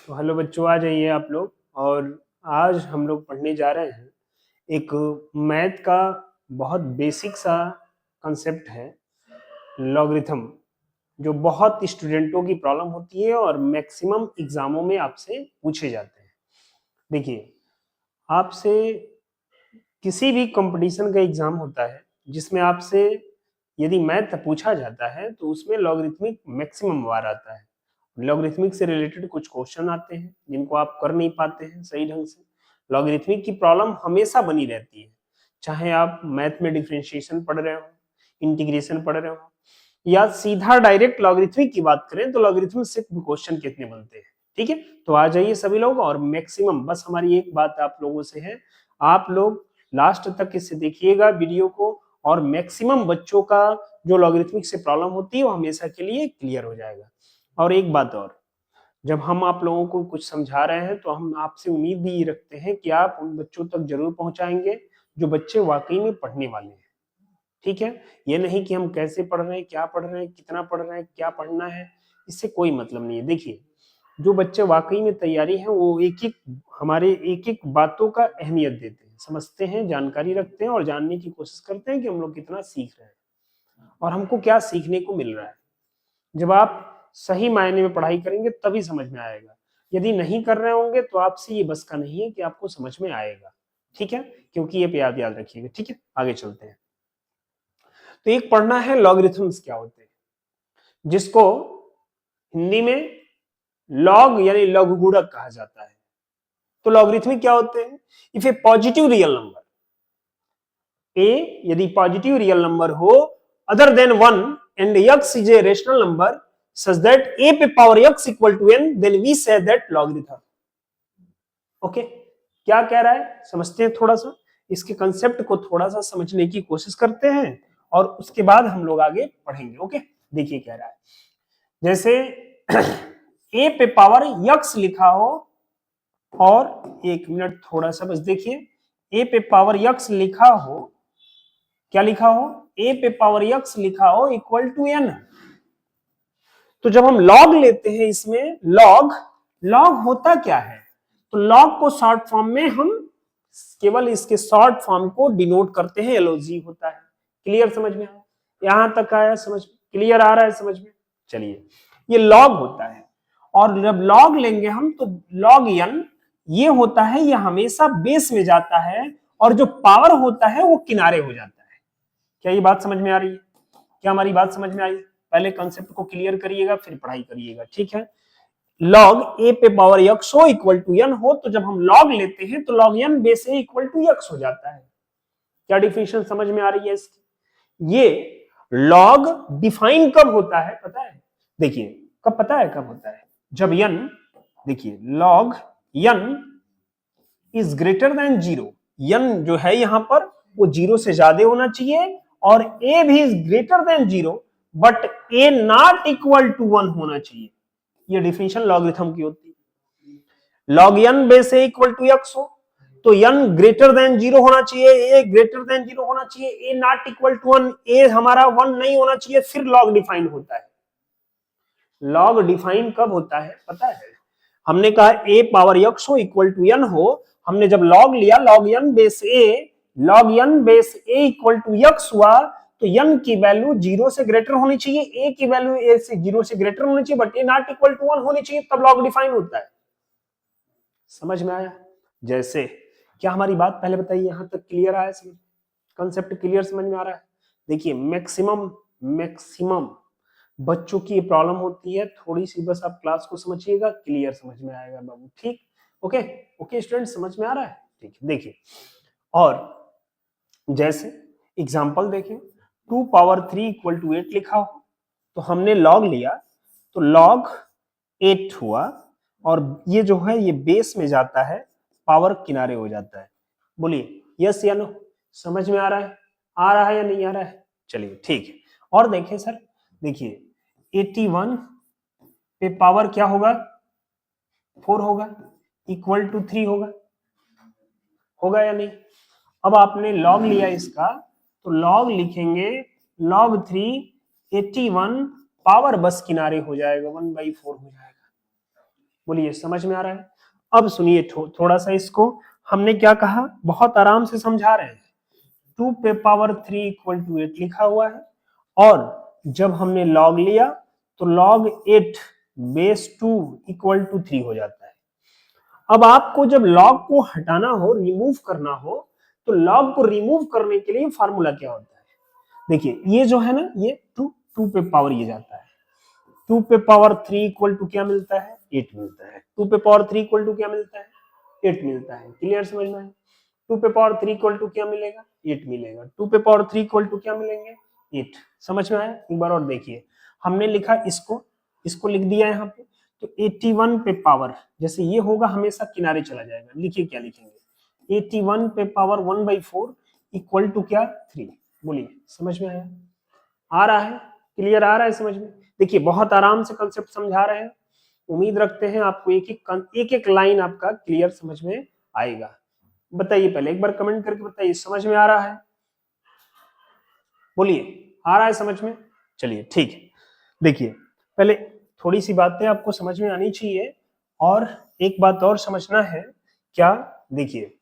तो हेलो बच्चों, आ जाइए आप लोग। और आज हम लोग पढ़ने जा रहे हैं एक मैथ का बहुत बेसिक सा कंसेप्ट है, लॉगरिथम, जो बहुत स्टूडेंटों की प्रॉब्लम होती है और मैक्सिमम एग्जामों में आपसे पूछे जाते हैं। देखिए, आपसे किसी भी कंपटीशन का एग्जाम होता है जिसमें आपसे यदि मैथ पूछा जाता है तो उसमें लॉगरिथमिक मैक्सिमम बार आता है। लॉगरिथमिक से रिलेटेड कुछ क्वेश्चन आते हैं जिनको आप कर नहीं पाते हैं सही ढंग से। लॉगरिथमिक की प्रॉब्लम हमेशा बनी रहती है, चाहे आप मैथ में डिफरेंशिएशन पढ़ रहे हो, इंटीग्रेशन पढ़ रहे हो, या सीधा डायरेक्ट लॉगरिथमिक की बात करें तो लॉगरिथम से क्वेश्चन कितने बनते हैं। ठीक है, तो आ जाइए सभी लोग। और मैक्सिमम बस हमारी एक बात आप लोगों से है, आप लोग लास्ट तक इसे देखिएगा वीडियो को, और मैक्सिमम बच्चों का जो लॉगरिथमिक से प्रॉब्लम होती है वो हमेशा के लिए क्लियर हो जाएगा। और एक बात और, जब हम आप लोगों को कुछ समझा रहे हैं तो हम आपसे उम्मीद भी रखते हैं कि आप उन बच्चों तक जरूर पहुंचाएंगे जो बच्चे वाकई में पढ़ने वाले हैं। ठीक है, ये नहीं कि हम कैसे पढ़ रहे हैं, क्या पढ़ रहे हैं, कितना पढ़ रहे हैं, क्या पढ़ना है, इससे कोई मतलब नहीं है। देखिए, जो बच्चे वाकई में तैयारी है वो एक एक हमारे एक एक बातों का अहमियत देते हैं, समझते हैं, जानकारी रखते हैं और जानने की कोशिश करते हैं कि हम लोग कितना सीख रहे हैं और हमको क्या सीखने को मिल रहा है। जब आप सही मायने में पढ़ाई करेंगे तभी समझ में आएगा। यदि नहीं कर रहे होंगे तो आपसे ये बस का नहीं है कि आपको समझ में आएगा। ठीक है, क्योंकि ये याद याद रखिएगा। ठीक है, आगे चलते हैं। तो एक पढ़ना है लॉगरिथम्स क्या होते हैं, जिसको हिंदी में लॉग यानी लघुगुणक कहा जाता है। तो लॉगरिथमिक क्या होते हैं? If a positive real number ए, यदि पॉजिटिव रियल नंबर हो other than 1 and x is a rational number such that a पे power x equal to n, then we say that logarithm. Okay, क्या कह रहा है समझते हैं थोड़ा सा, इसके कंसेप्ट को थोड़ा सा समझने की कोशिश करते हैं और उसके बाद हम लोग आगे पढ़ेंगे। ओके, देखिए कह रहा है जैसे a पे पावर x लिखा हो, और एक मिनट थोड़ा सा बस देखिए, a पे पावर x लिखा हो, क्या लिखा हो, a पे पावर x लिखा हो इक्वल टू n। तो जब हम लॉग लेते हैं इसमें, लॉग लॉग होता क्या है, तो लॉग को शॉर्ट फॉर्म में हम केवल इसके शॉर्ट फॉर्म को डिनोट करते हैं, एलओजी होता है। क्लियर समझ में आया? यहां तक आया समझ में? क्लियर आ रहा है समझ में? चलिए, ये लॉग होता है। और जब लॉग लेंगे हम तो लॉग n ये होता है, ये हमेशा बेस में जाता है और जो पावर होता है वो किनारे हो जाता है। क्या ये बात समझ में आ रही है? क्या हमारी बात समझ में आई? पहले कंसेप्ट को क्लियर करिएगा फिर पढ़ाई करिएगा। ठीक है, लॉग ए पे पावर x हो इक्वल टू n हो, तो जब हम लॉग लेते हैं तो log n base A equal to x हो जाता है। क्या डिफिनेशन समझ में आ रही है इसकी? ये लॉग डिफाइन कब होता है पता है? देखिए, कब पता है कब होता है? जब n, देखिए log n is greater than 0, n जो है यहां पर वो 0 से ज्यादा होना चाहिए, और a भी is greater than 0 but a not equal to 1 होना चाहिए। ये डिफिनेशन लॉगरिथम की होती है। Log n base a equal to x हो तो n ग्रेटर देन 0 होना चाहिए, a ग्रेटर देन 0 होना चाहिए, a not equal to 1, a हमारा 1 नहीं होना चाहिए, फिर लॉग डिफाइन होता है। लॉग डिफाइन कब होता है पता है? हमने कहा a पावर x हो इक्वल टू n हो, हमने जब लॉग लिया log n base a, log n base a equal to x हुआ, तो n की वैल्यू 0 से ग्रेटर होनी चाहिए, a की वैल्यू a से 0 से ग्रेटर होनी चाहिए, but a not equal to 1 होनी चाहिए, तब लॉग डिफाइन होता है। समझ में आया? जैसे, क्या हमारी बात पहले बताइए यहां तक क्लियर आया? समझ, कंसेप्ट क्लियर समझ में आ रहा है? देखिए, मैक्सिमम मैक्सिमम बच्चों की प्रॉब्लम होती है, थोड़ी सी बस आप क्लास को समझिएगा, क्लियर समझ में आएगा बाबू। ठीक, ओके ओके स्टूडेंट, समझ में आ रहा है? ठीक है, देखिए, और जैसे एग्जांपल देखें, 2 पावर 3 इक्वल टू 8 लिखा हो, तो हमने लॉग लिया तो लॉग 8 हुआ, और ये जो है ये बेस में जाता है, पावर किनारे हो जाता है। बोलिए यस या नो? समझ में आ रहा है? आ रहा है या नहीं आ रहा है? चलिए ठीक है। और देखें सर, देखिए 81 पे पावर क्या होगा, 4 होगा, इक्वल टू 3 होगा, होगा या नहीं? अब आपने लॉग लिया इसका, तो लॉग लिखेंगे लॉग 3 81 पावर बस किनारे हो जाएगा, 1/4 हो जाएगा। बोलिए समझ में आ रहा है? अब सुनिए थोड़ा सा इसको, हमने क्या कहा, बहुत आराम से समझा रहे हैं। 2 पे पावर 3 इक्वल टू 8 लिखा हुआ है, और जब हमने लॉग लिया तो log 8 बेस 2 इक्वल टू 3 हो जाता है। अब आपको जब लॉग को हटाना हो, रिमूव करना हो, तो लॉग को रिमूव करने के लिए फार्मूला क्या होता है? देखिए ये जो है ना, ये 2 पे पावर ये जाता है, 2 पे पावर 3 इक्वल टू क्या मिलता है? 8 मिलता है। 2 पे पावर 3 इक्वल टू क्या मिलता है? 8 मिलता है। क्लियर समझ में आया? 2 पे पावर 3 इक्वल टू क्या मिलेगा? 8 मिलेगा। 2 पे पावर 3 इक्वल टू क्या मिलेंगे? 8। समझ में आया? एक बार और देखिए, हमने लिखा इसको लिख दिया यहाँ पे, तो 81 पे पावर, जैसे ये होगा हमेशा किनारे चला जाएगा, लिखिए क्या लिखेंगे? 81 पे पावर 1/4 इक्वल टू क्या? 3। बोलिए समझ में आया? आ रहा है? क्लियर आ रहा है समझ में? देखिए बहुत आराम से कंसेप्ट समझा रहे हैं। उम्मीद रखते हैं आपको एक एक लाइन आपका क्लियर समझ में आएगा। बताइए पहले एक बार कमेंट करके बताइए, समझ में आ रहा है? बोलिए आ रहा है समझ में? चलिए ठीक है। देखिए पहले थोड़ी सी बातें आपको समझ में आनी चाहिए, और एक बात और समझना है क्या, देखिए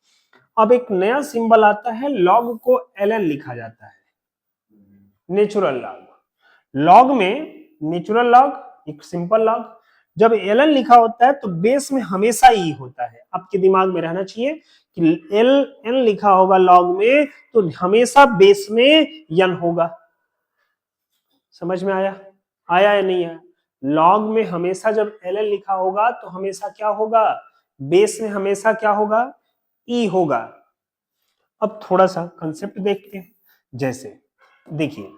अब एक नया सिंबल आता है, लॉग को ln लिखा जाता है, नेचुरल लॉग। लॉग में नेचुरल लॉग, एक सिंपल लॉग, जब ln लिखा होता है तो बेस में हमेशा ई होता है। आपके दिमाग में रहना चाहिए कि ln लिखा होगा लॉग में तो हमेशा बेस में n होगा। समझ में आया? आया या नहीं आया? लॉग में हमेशा जब ln लिखा होगा तो हमेशा क्या होगा? बेस में हमेशा क्या होगा? ई होगा। अब थोड़ा सा कंसेप्ट देखते हैं। जैसे देखिए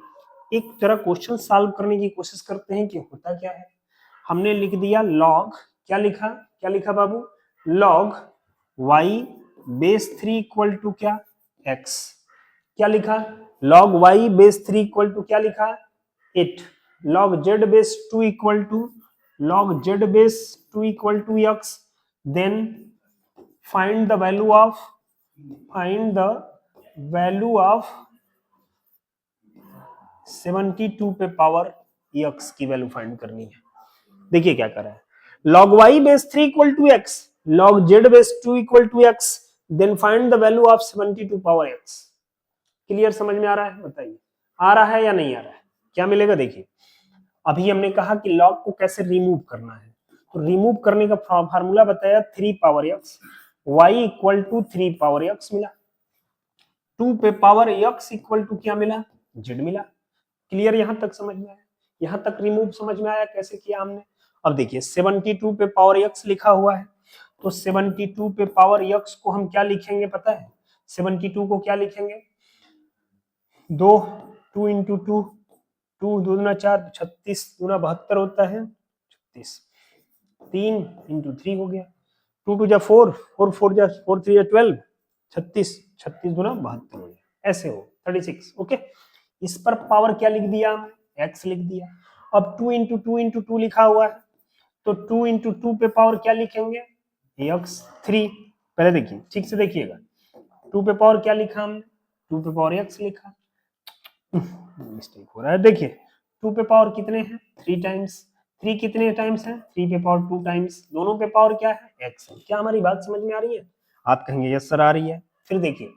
एक जरा क्वेश्चन सॉल्व करने की कोशिश करते हैं कि होता क्या है। हमने लिख दिया लॉग, क्या लिखा बाबू? Log y base 3 equal to क्या? x। क्या लिखा? Log y base 3 equal to क्या लिखा? 8। Log z base 2 equal to, log z base 2 equal to x। Then find the value of, find the value of 72 पे power x की value find करनी है। देखिए क्या कर रहा है, log y base 3 equal to x, log z base 2 equal to x, then find the value of 72 power x। Clear समझ में आ रहा है? बताइए आ रहा है या नहीं आ रहा है? क्या मिलेगा? देखिए अभी हमने कहा कि लॉग को कैसे रिमूव करना है, तो रिमूव करने का फार्मूला बताया 3 power x, y equal to 3 power x मिला, 2 पे पावर x इक्वल टू क्या मिला? z मिला। क्लियर यहां तक समझ में आया? यहां तक रिमूव समझ में आया कैसे किया हमने? अब देखिए 72 पे पावर x लिखा हुआ है, तो 72 पे पावर x को हम क्या लिखेंगे पता है? 72 को क्या लिखेंगे? 2 इंटू 2, 2 दूना 4, 36 दूना 72 होता है 36। 3 इंटू 3 हो गया, 2 टू जा 4, 4 4 जा 4 3 जा 12, 36, 36 दूना 72 हो गया। ऐसे हो 36। ओके, इस पर पावर क्या लिख दिया हमने? x लिख दिया। अब 2 इंटू 2 इंटू 2 लिखा हुआ है, तो 2 इंटू 2 पे पावर क्या लिखेंगे? x 3। पहले देखिए ठीक से देखिएगा, 2 पे पावर क्या लिखा हमने? 2 पे पावर x लिखा। मिस्टेक हो रहा है। देखिए 2 पे पावर कितने हैं? 3 टाइम्स। 3 कितने टाइम्स है? 3 पे पावर 2 टाइम्स। दोनों पे पावर क्या है? x है। क्या हमारी बात समझ में आ रही है? आप कहेंगे यस सर आ रही है। फिर देखिए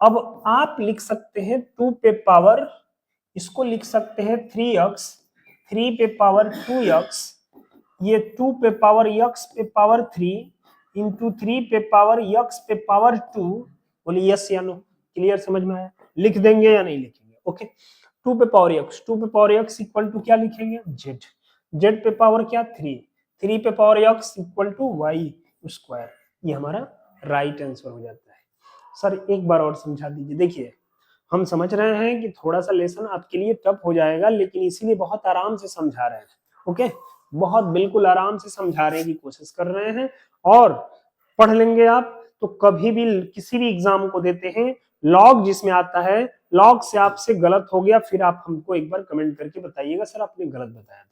अब आप लिख सकते हैं 2 पे पावर, इसको लिख सकते हैं 3x, 3 पे पावर 2x, ये 2 पे पावर x पे पावर 3 इंटू 3 पे पावर x पे पावर 2। बोलिए यस या नो? क्लियर समझ में आया? लिख देंगे या नहीं लिखेंगे? ओके, 2 पे पावर x, 2 पे पावर x इक्वल टू क्या लिखेंगे? z, z पे पावर क्या? 3, 3 पे power x equal to y square. ये हमारा राइट आंसर हो जाता है। सर एक बार और समझा दीजिए। देखिए हम समझ रहे हैं कि थोड़ा सा लेसन आपके लिए टफ हो जाएगा, लेकिन इसीलिए बहुत आराम से समझा रहे हैं। ओके, बहुत बिल्कुल आराम से समझाने की कोशिश कर रहे हैं, और पढ़ लेंगे आप तो कभी भी किसी भी एग्जाम को देते हैं, लॉग जिसमें आता है, लॉग से आपसे गलत हो गया, फिर आप हमको एक बार कमेंट करके बताइएगा सर आपने गलत बताया था।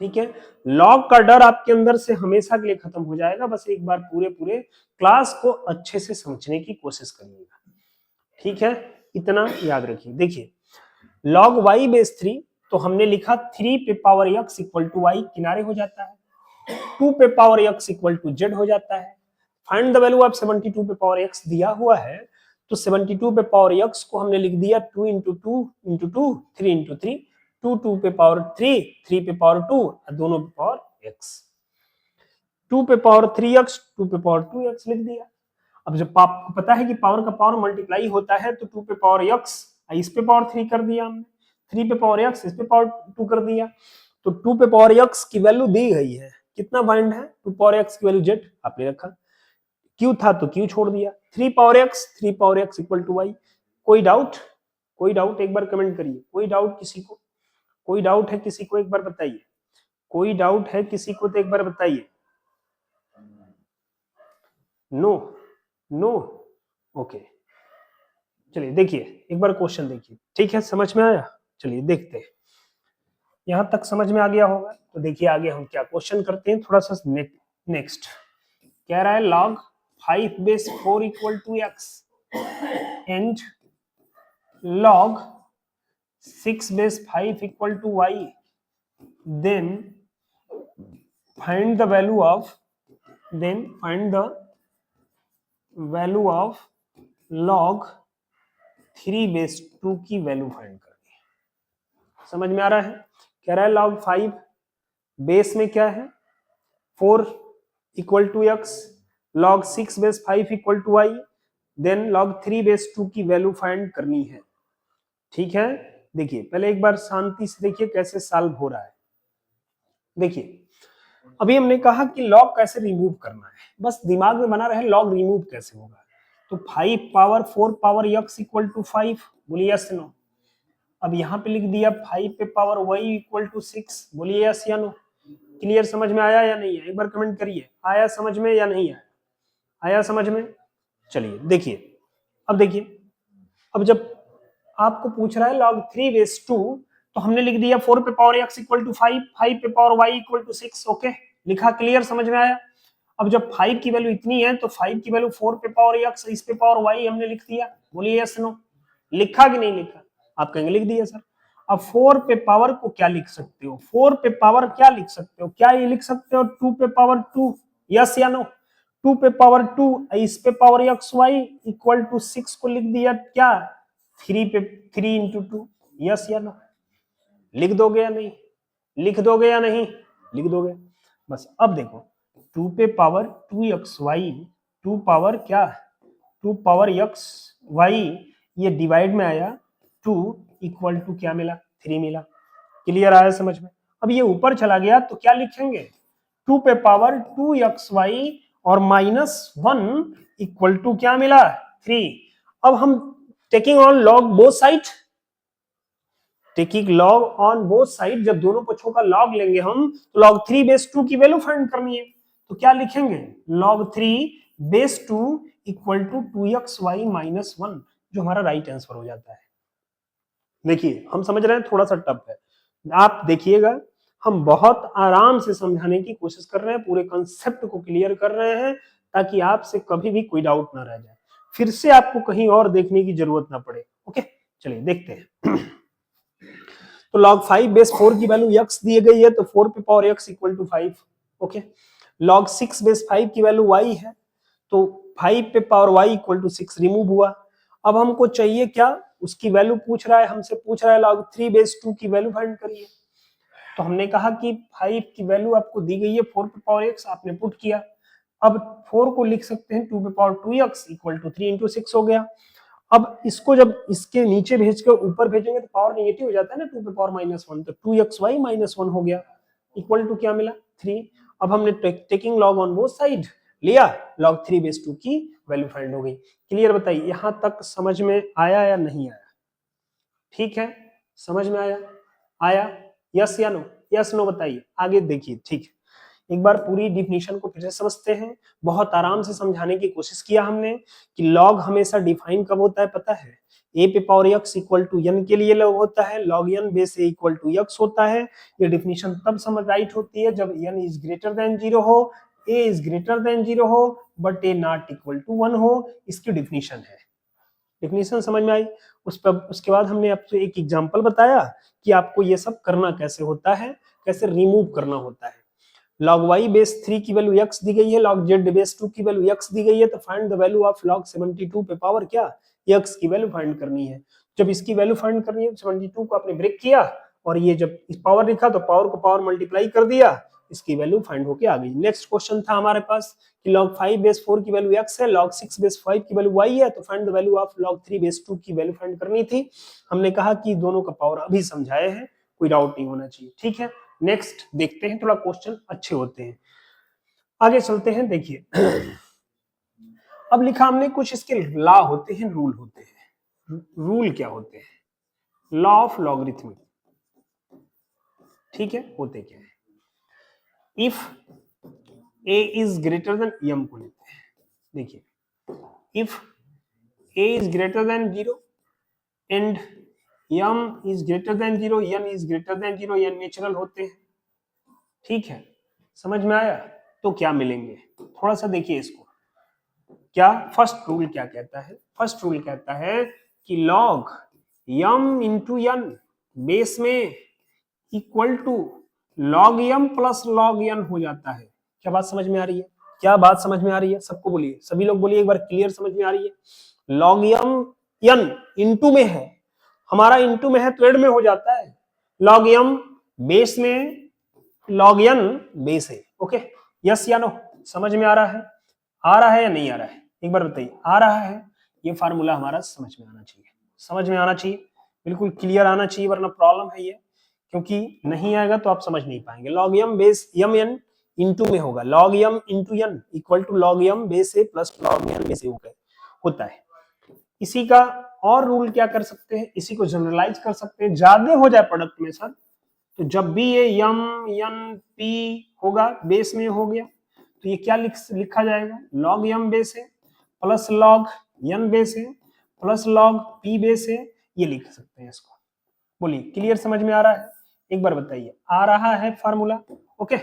ठीक है, लॉग का डर आपके अंदर से हमेशा के लिए खत्म हो जाएगा। बस एक बार पूरे पूरे क्लास को अच्छे से समझने की कोशिश करिएगा। ठीक है, इतना याद रखिए। देखिए log y बेस 3, तो हमने लिखा 3 पे power x equal to y, किनारे हो जाता है। 2 पे power x equal to z हो जाता है। फाइंड द वैल्यू ऑफ 72 पे पावर x दिया हुआ है, तो 72 पे पावर x को हमने लिख दिया 2 इंटू 2 इंटू 2 3 इंटू 3, 2 पे पावर 3 3 पे पावर 2 और दोनों पे पावर x। 2 पे पावर 3x 2 पे पावर 2x लिख दिया। अब जब आपको पता है कि पावर का पावर मल्टीप्लाई होता है, तो 2 पे पावर x इस पे पावर 3 कर दिया हमने, 3 पे पावर x इस पे पावर 2 कर दिया। तो 2 पे पावर x की वैल्यू दी गई है, कितना फाइंड है, 2 पावर x की वैल्यू z आपने रखा, q था तो q छोड़ दिया, 3 power x equal to y। कोई डाउट, कोई डाउट एक बार कमेंट करिए, कोई डाउट किसी को, कोई डाउट है किसी को एक बार बताइए, कोई डाउट है किसी को तो एक बार बताइए। नो नो ओके, चलिए देखिए एक बार क्वेश्चन देखिए, ठीक है, समझ में आया, चलिए देखते हैं। यहां तक समझ में आ गया होगा, तो देखिए आगे हम क्या क्वेश्चन करते हैं, थोड़ा सा नेक्स्ट कह रहा है log 5 base 4 equal to x and log 6 base 5 equal to y, then find the value of log 3 base 2 की वैल्यू फाइंड करनी है। समझ में आ रहा है, कह रहा है log 5 बेस में क्या है 4 equal to x, log 6 base 5 equal to y, then log 3 base 2 की वैल्यू फाइंड करनी है। ठीक है, देखिए पहले एक बार शांति से देखिए कैसे सॉल्व हो रहा है। देखिए अभी हमने कहा कि लॉग कैसे रिमूव करना है, बस दिमाग में बना रहे लॉग रिमूव कैसे होगा। तो 5 power 4 power x equal to 5, बोलिए यस नो। अब यहाँ पे लिख दिया 5 पे पावर y इक्वल टू 6, बोलिए यस या नो। क्लियर, समझ में आया या नहीं है, एक बार कमेंट करिए, आया समझ में या नहीं आया, आया समझ में। चलिए देखिए, अब देखिए, अब जब आपको पूछ रहा है log 3 बेस 2, तो हमने लिख दिया 4 पे पावर x इक्वल टू 5, 5 पे power y equal to 6, okay लिखा, क्लियर समझ में आया। अब जब 5 की वैल्यू इतनी है, तो 5 की वैल्यू 4 पे पावर x इस पे पावर y हमने लिख दिया, बोलिए यस नो। लिखा कि नहीं लिखा, आप कहेंगे लिख दिया सर। अब 4 पे पावर को क्या लिख सकते हो, 4 पे पावर क्या लिख सकते हो, क्या ये लिख सकते हो 2 पे पावर 2, यस या नो। 2 पे पावर 2 इस पे power x y equal to 6 को लिख दिया क्या 3 पे 3 इंटू 2, यस या नो। लिख दोगे या नहीं, लिख दोगे या नहीं, लिख दोगे। बस अब देखो 2 पे पावर 2xy, 2 पावर क्या 2 पावर x y, ये डिवाइड में आया 2 इक्वल टू क्या मिला 3 मिला। क्लियर आया समझ में। अब ये ऊपर चला गया तो क्या लिखेंगे 2 पे पावर 2xy और -1 इक्वल टू क्या मिला 3। अब हम taking on log both side, taking log on both side, जब दोनों पक्षों का लॉग लेंगे हम, तो log 3 बेस 2 की वैल्यू फाइंड करनी है। तो क्या लिखेंगे log 3 base 2 equal to 2xy minus 1, जो हमारा राइट आंसर हो जाता है। देखिए हम समझ रहे हैं थोड़ा सा टफ है, आप देखिएगा हम बहुत आराम से समझाने की कोशिश कर रहे हैं, पूरे कंसेप्ट को क्लियर कर रहे हैं, ताकि आपसे कभी भी कोई डाउट ना रह जाए, फिर से आपको कहीं और देखने की जरूरत ना पड़े। ओके चलिए देखते हैं। तो log 5 बेस 4 की वैल्यू x दी गई है, तो 4 पे power x equal to 5, okay. log 6 base 5 की वैल्यू y है, तो 5 पे power y equal to 6 remove हुआ। अब हमको चाहिए क्या, उसकी वैल्यू पूछ रहा है हमसे, पूछ रहा है log 3 बेस 2 की वैल्यू फाइंड करिए। तो हमने कहा कि 5 की वैल्यू आपको दी गई है 4 पे पावर x, आपने पुट किया। अब 4 को लिख सकते हैं 2 पे power 2x equal to 3 into 6 हो गया। अब इसको जब इसके नीचे भेज कर ऊपर भेजेंगे तो पावर नेगेटिव हो जाता है ना, 2 पे पावर -1, तो 2xy -1 हो गया इक्वल टू क्या मिला 3। अब हमने taking log on both side लिया, log 3 बेस 2 की वैल्यू फाइंड हो गई। क्लियर, बताइए यहां तक समझ में आया या नहीं आया। ठीक है, समझ में आया, आया यस या नो, यस नो बताइए, आगे देखिए। ठीक है, एक बार पूरी डिफिनीशन को फिर से समझते हैं। बहुत आराम से समझाने की कोशिश किया हमने कि लॉग हमेशा डिफाइन कब होता है पता है, a पे power x equal to n के लिए लॉग होता है, log n base a equal to x होता है। ये डिफिनीशन तब समझ राइट होती है जब n इज ग्रेटर देन 0 हो, a इज ग्रेटर देन 0 हो, but a not equal to 1 हो। इसकी डिफिनीशन है, डिफिनीशन समझ में आई। उसके बाद हमने आपसे एक एग्जांपल बताया कि आपको ये सब करना कैसे होता है, कैसे रिमूव करना होता है। log y बेस 3 की वैल्यू x दी गई है, log z बेस 2 की वैल्यू x दी गई है, तो find the value of log 72 पे पावर क्या x की वैल्यू फाइंड करनी है। जब इसकी वैल्यू फाइंड करनी है 72 को आपने ब्रेक किया और ये जब पावर लिखा तो पावर को पावर मल्टीप्लाई कर दिया, इसकी वैल्यू फाइंड होके आ गई। नेक्स्ट क्वेश्चन था हमारे पास कि log 5 बेस 4 की वैल्यू x है, log 6 बेस 5 की वैल्यू y है, तो find the value of log 3 base 2 की वैल्यू फाइंड करनी थी। हमने कहा कि दोनों का पावर अभी समझाए हैं, कोई डाउट नहीं होना चाहिए, ठीक है। नेक्स्ट देखते हैं, थोड़ा क्वेश्चन अच्छे होते हैं, आगे चलते हैं। देखिए अब लिखा हमने कुछ इसके लॉ होते हैं, रूल होते हैं। रूल क्या होते हैं? लॉ ऑफ लॉगरिथमिक, ठीक है, होते क्या है? If a is greater then m को लेते हैं। देखिए if a is greater than 0 and m is greater than 0, n is greater than 0, n natural होते हैं, ठीक है, समझ में आया? तो क्या मिलेंगे, थोड़ा सा देखिए इसको। क्या फर्स्ट रूल क्या कहता है? फर्स्ट रूल कहता है कि log m into n base में equal to log m plus log n हो जाता है। क्या बात समझ में आ रही है? क्या बात समझ में आ रही है? सबको बोलिए, सभी लोग बोलिए एक बार, क्लियर समझ में आ रही है? लॉग m n इंटू में है, हमारा इंटू में है तो एड में हो जाता है। लॉग m बेस में लॉग n बेस है, ओके, यस या नो? समझ में आ रहा है? आ रहा है या नहीं आ रहा है? एक बार बताइए, आ रहा है? ये फार्मूला हमारा समझ में आना चाहिए, समझ में आना चाहिए, बिल्कुल क्लियर आना चाहिए, वरना प्रॉब्लम है ये, क्योंकि नहीं आएगा तो आप समझ नहीं पाएंगे। Log m base m n into में होगा, log m into n equal to log m base a plus log n base a होता है। इसी का और रूल क्या कर सकते हैं, इसी को जनरलाइज कर सकते हैं, ज्यादा हो जाए प्रोडक्ट में सर, तो जब भी ये m n p होगा बेस में हो गया, तो ये क्या लिखा जाएगा? लॉग m बेस है प्लस लॉग n बेस है प्लस लॉग p बेस है, ये लिख सकते हैं इसको। बोलिए, क्लियर समझ में आ रहा है? एक बार बताइए, आ रहा है फार्मूला? ओके,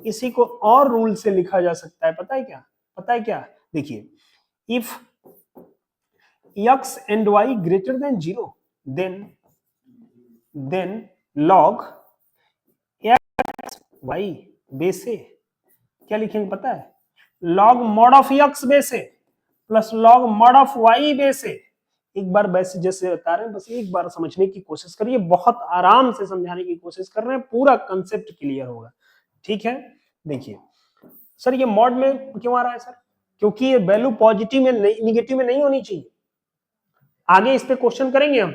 इसी को और रूल से लिखा जा सकता है, पता है क्या? पता है क्या? देखिए, if x and y greater than 0, then log x y base है, क्या लिखेंगे पता है? log mod of x base है plus log mod of y base है। एक बार वैसे जैसे बता रहे हैं, बस एक बार समझने की कोशिश करिए, बहुत आराम से समझाने की कोशिश कर रहे हैं, पूरा कंसेप्ट क्लियर होगा, ठीक है। देखिए सर, ये मॉड में क्यों आ रहा है सर? क्योंकि ये वैल्यू पॉजिटिव में नहीं, निगेटिव में नहीं होनी चाहिए। आगे इस पे क्वेश्चन करेंगे हम,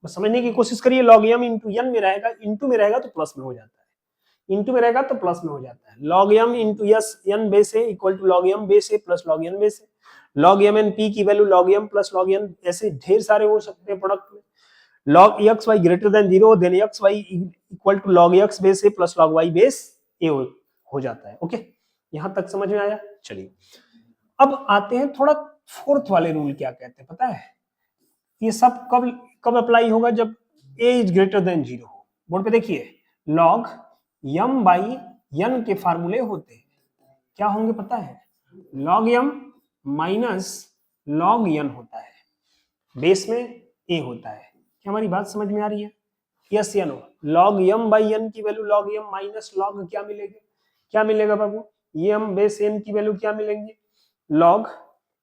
बस समझने की कोशिश करिए। लॉग m इंटू n में रहेगा, इंटू में रहेगा तो प्लस में हो जाता है, इंटू में रहेगा तो प्लस में हो जाता है। Log m into yes n base है equal to log m base है प्लस लॉग n बेस है। लॉग m एंड p की value log m plus log n, ऐसे ढेर सारे हो सकते हैं प्रोडक्ट में। Log x y greater than 0, then x y equal to log x base है plus log y base a हो जाता है, ओके, यहां तक समझ में आया? चलिए अब आते हैं थोड़ा फोर्थ वाले रूल, क्या कहते हैं पता है? ये सब कब कब अप्लाई होगा? जब a इज ग्रेटर देन 0 हो। बोर्ड पे देखिए, लॉग m बाई n के फार्मूले होते हैं, क्या होंगे पता है? Log m minus log n होता है, बेस में a होता है। क्या हमारी बात समझ में आ रही है? यस या no? Log m by n की value log m minus log क्या मिलेगा? क्या मिलेगा बाबू? ये m बेस n की वैल्यू क्या मिलेंगे? लॉग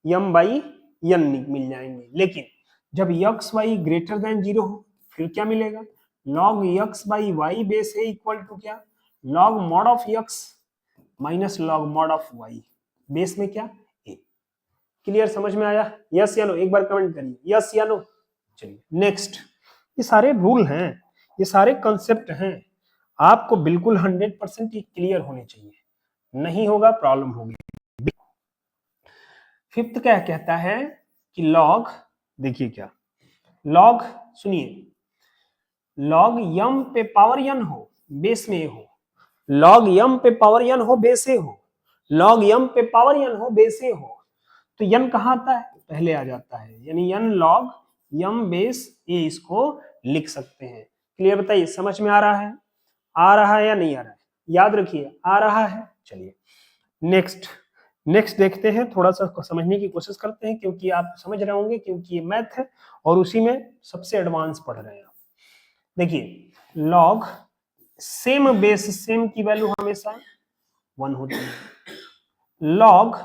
m बाई n मिल जाएंगे। लेकिन जब x y ग्रेटर देन 0 हो, फिर क्या मिलेगा? Log x by y base है इक्वल टू क्या? Log mod of x minus log mod of y, base में क्या? a। क्लियर समझ में आया? यस या नो? एक बार कमेंट करिए, यस या नो। चलिए नेक्स्ट, ये सारे रूल हैं, ये सारे कंसेप्ट हैं, आपको बिल्कुल 100% क्लियर होने चाहिए, नहीं होगा प्रॉब्लम होगी। फिफ्थ क्या कहता है कि लॉग, देखिए क्या लॉग, सुनिए, लॉग m पे पावर n हो, बेस में हो, लॉग m पे पावर n हो, बेस ए हो, लॉग m पे पावर n हो, बेस ए हो, तो n कहां आता है? पहले आ जाता है, यानी n लॉग m बेस ए, इसको लिख सकते हैं। क्लियर? बताइए, समझ में आ रहा है? आ रहा है या नहीं आ रहा है? याद रखिए, आ रहा है। चलिए नेक्स्ट देखते हैं, थोड़ा सा समझने की कोशिश करते हैं, क्योंकि आप समझ रहे होंगे, क्योंकि ये मैथ है और उसी में सबसे एडवांस पढ़ रहे हैं। देखिए लॉग सेम बेस सेम की वैल्यू हमेशा 1 होती है। लॉग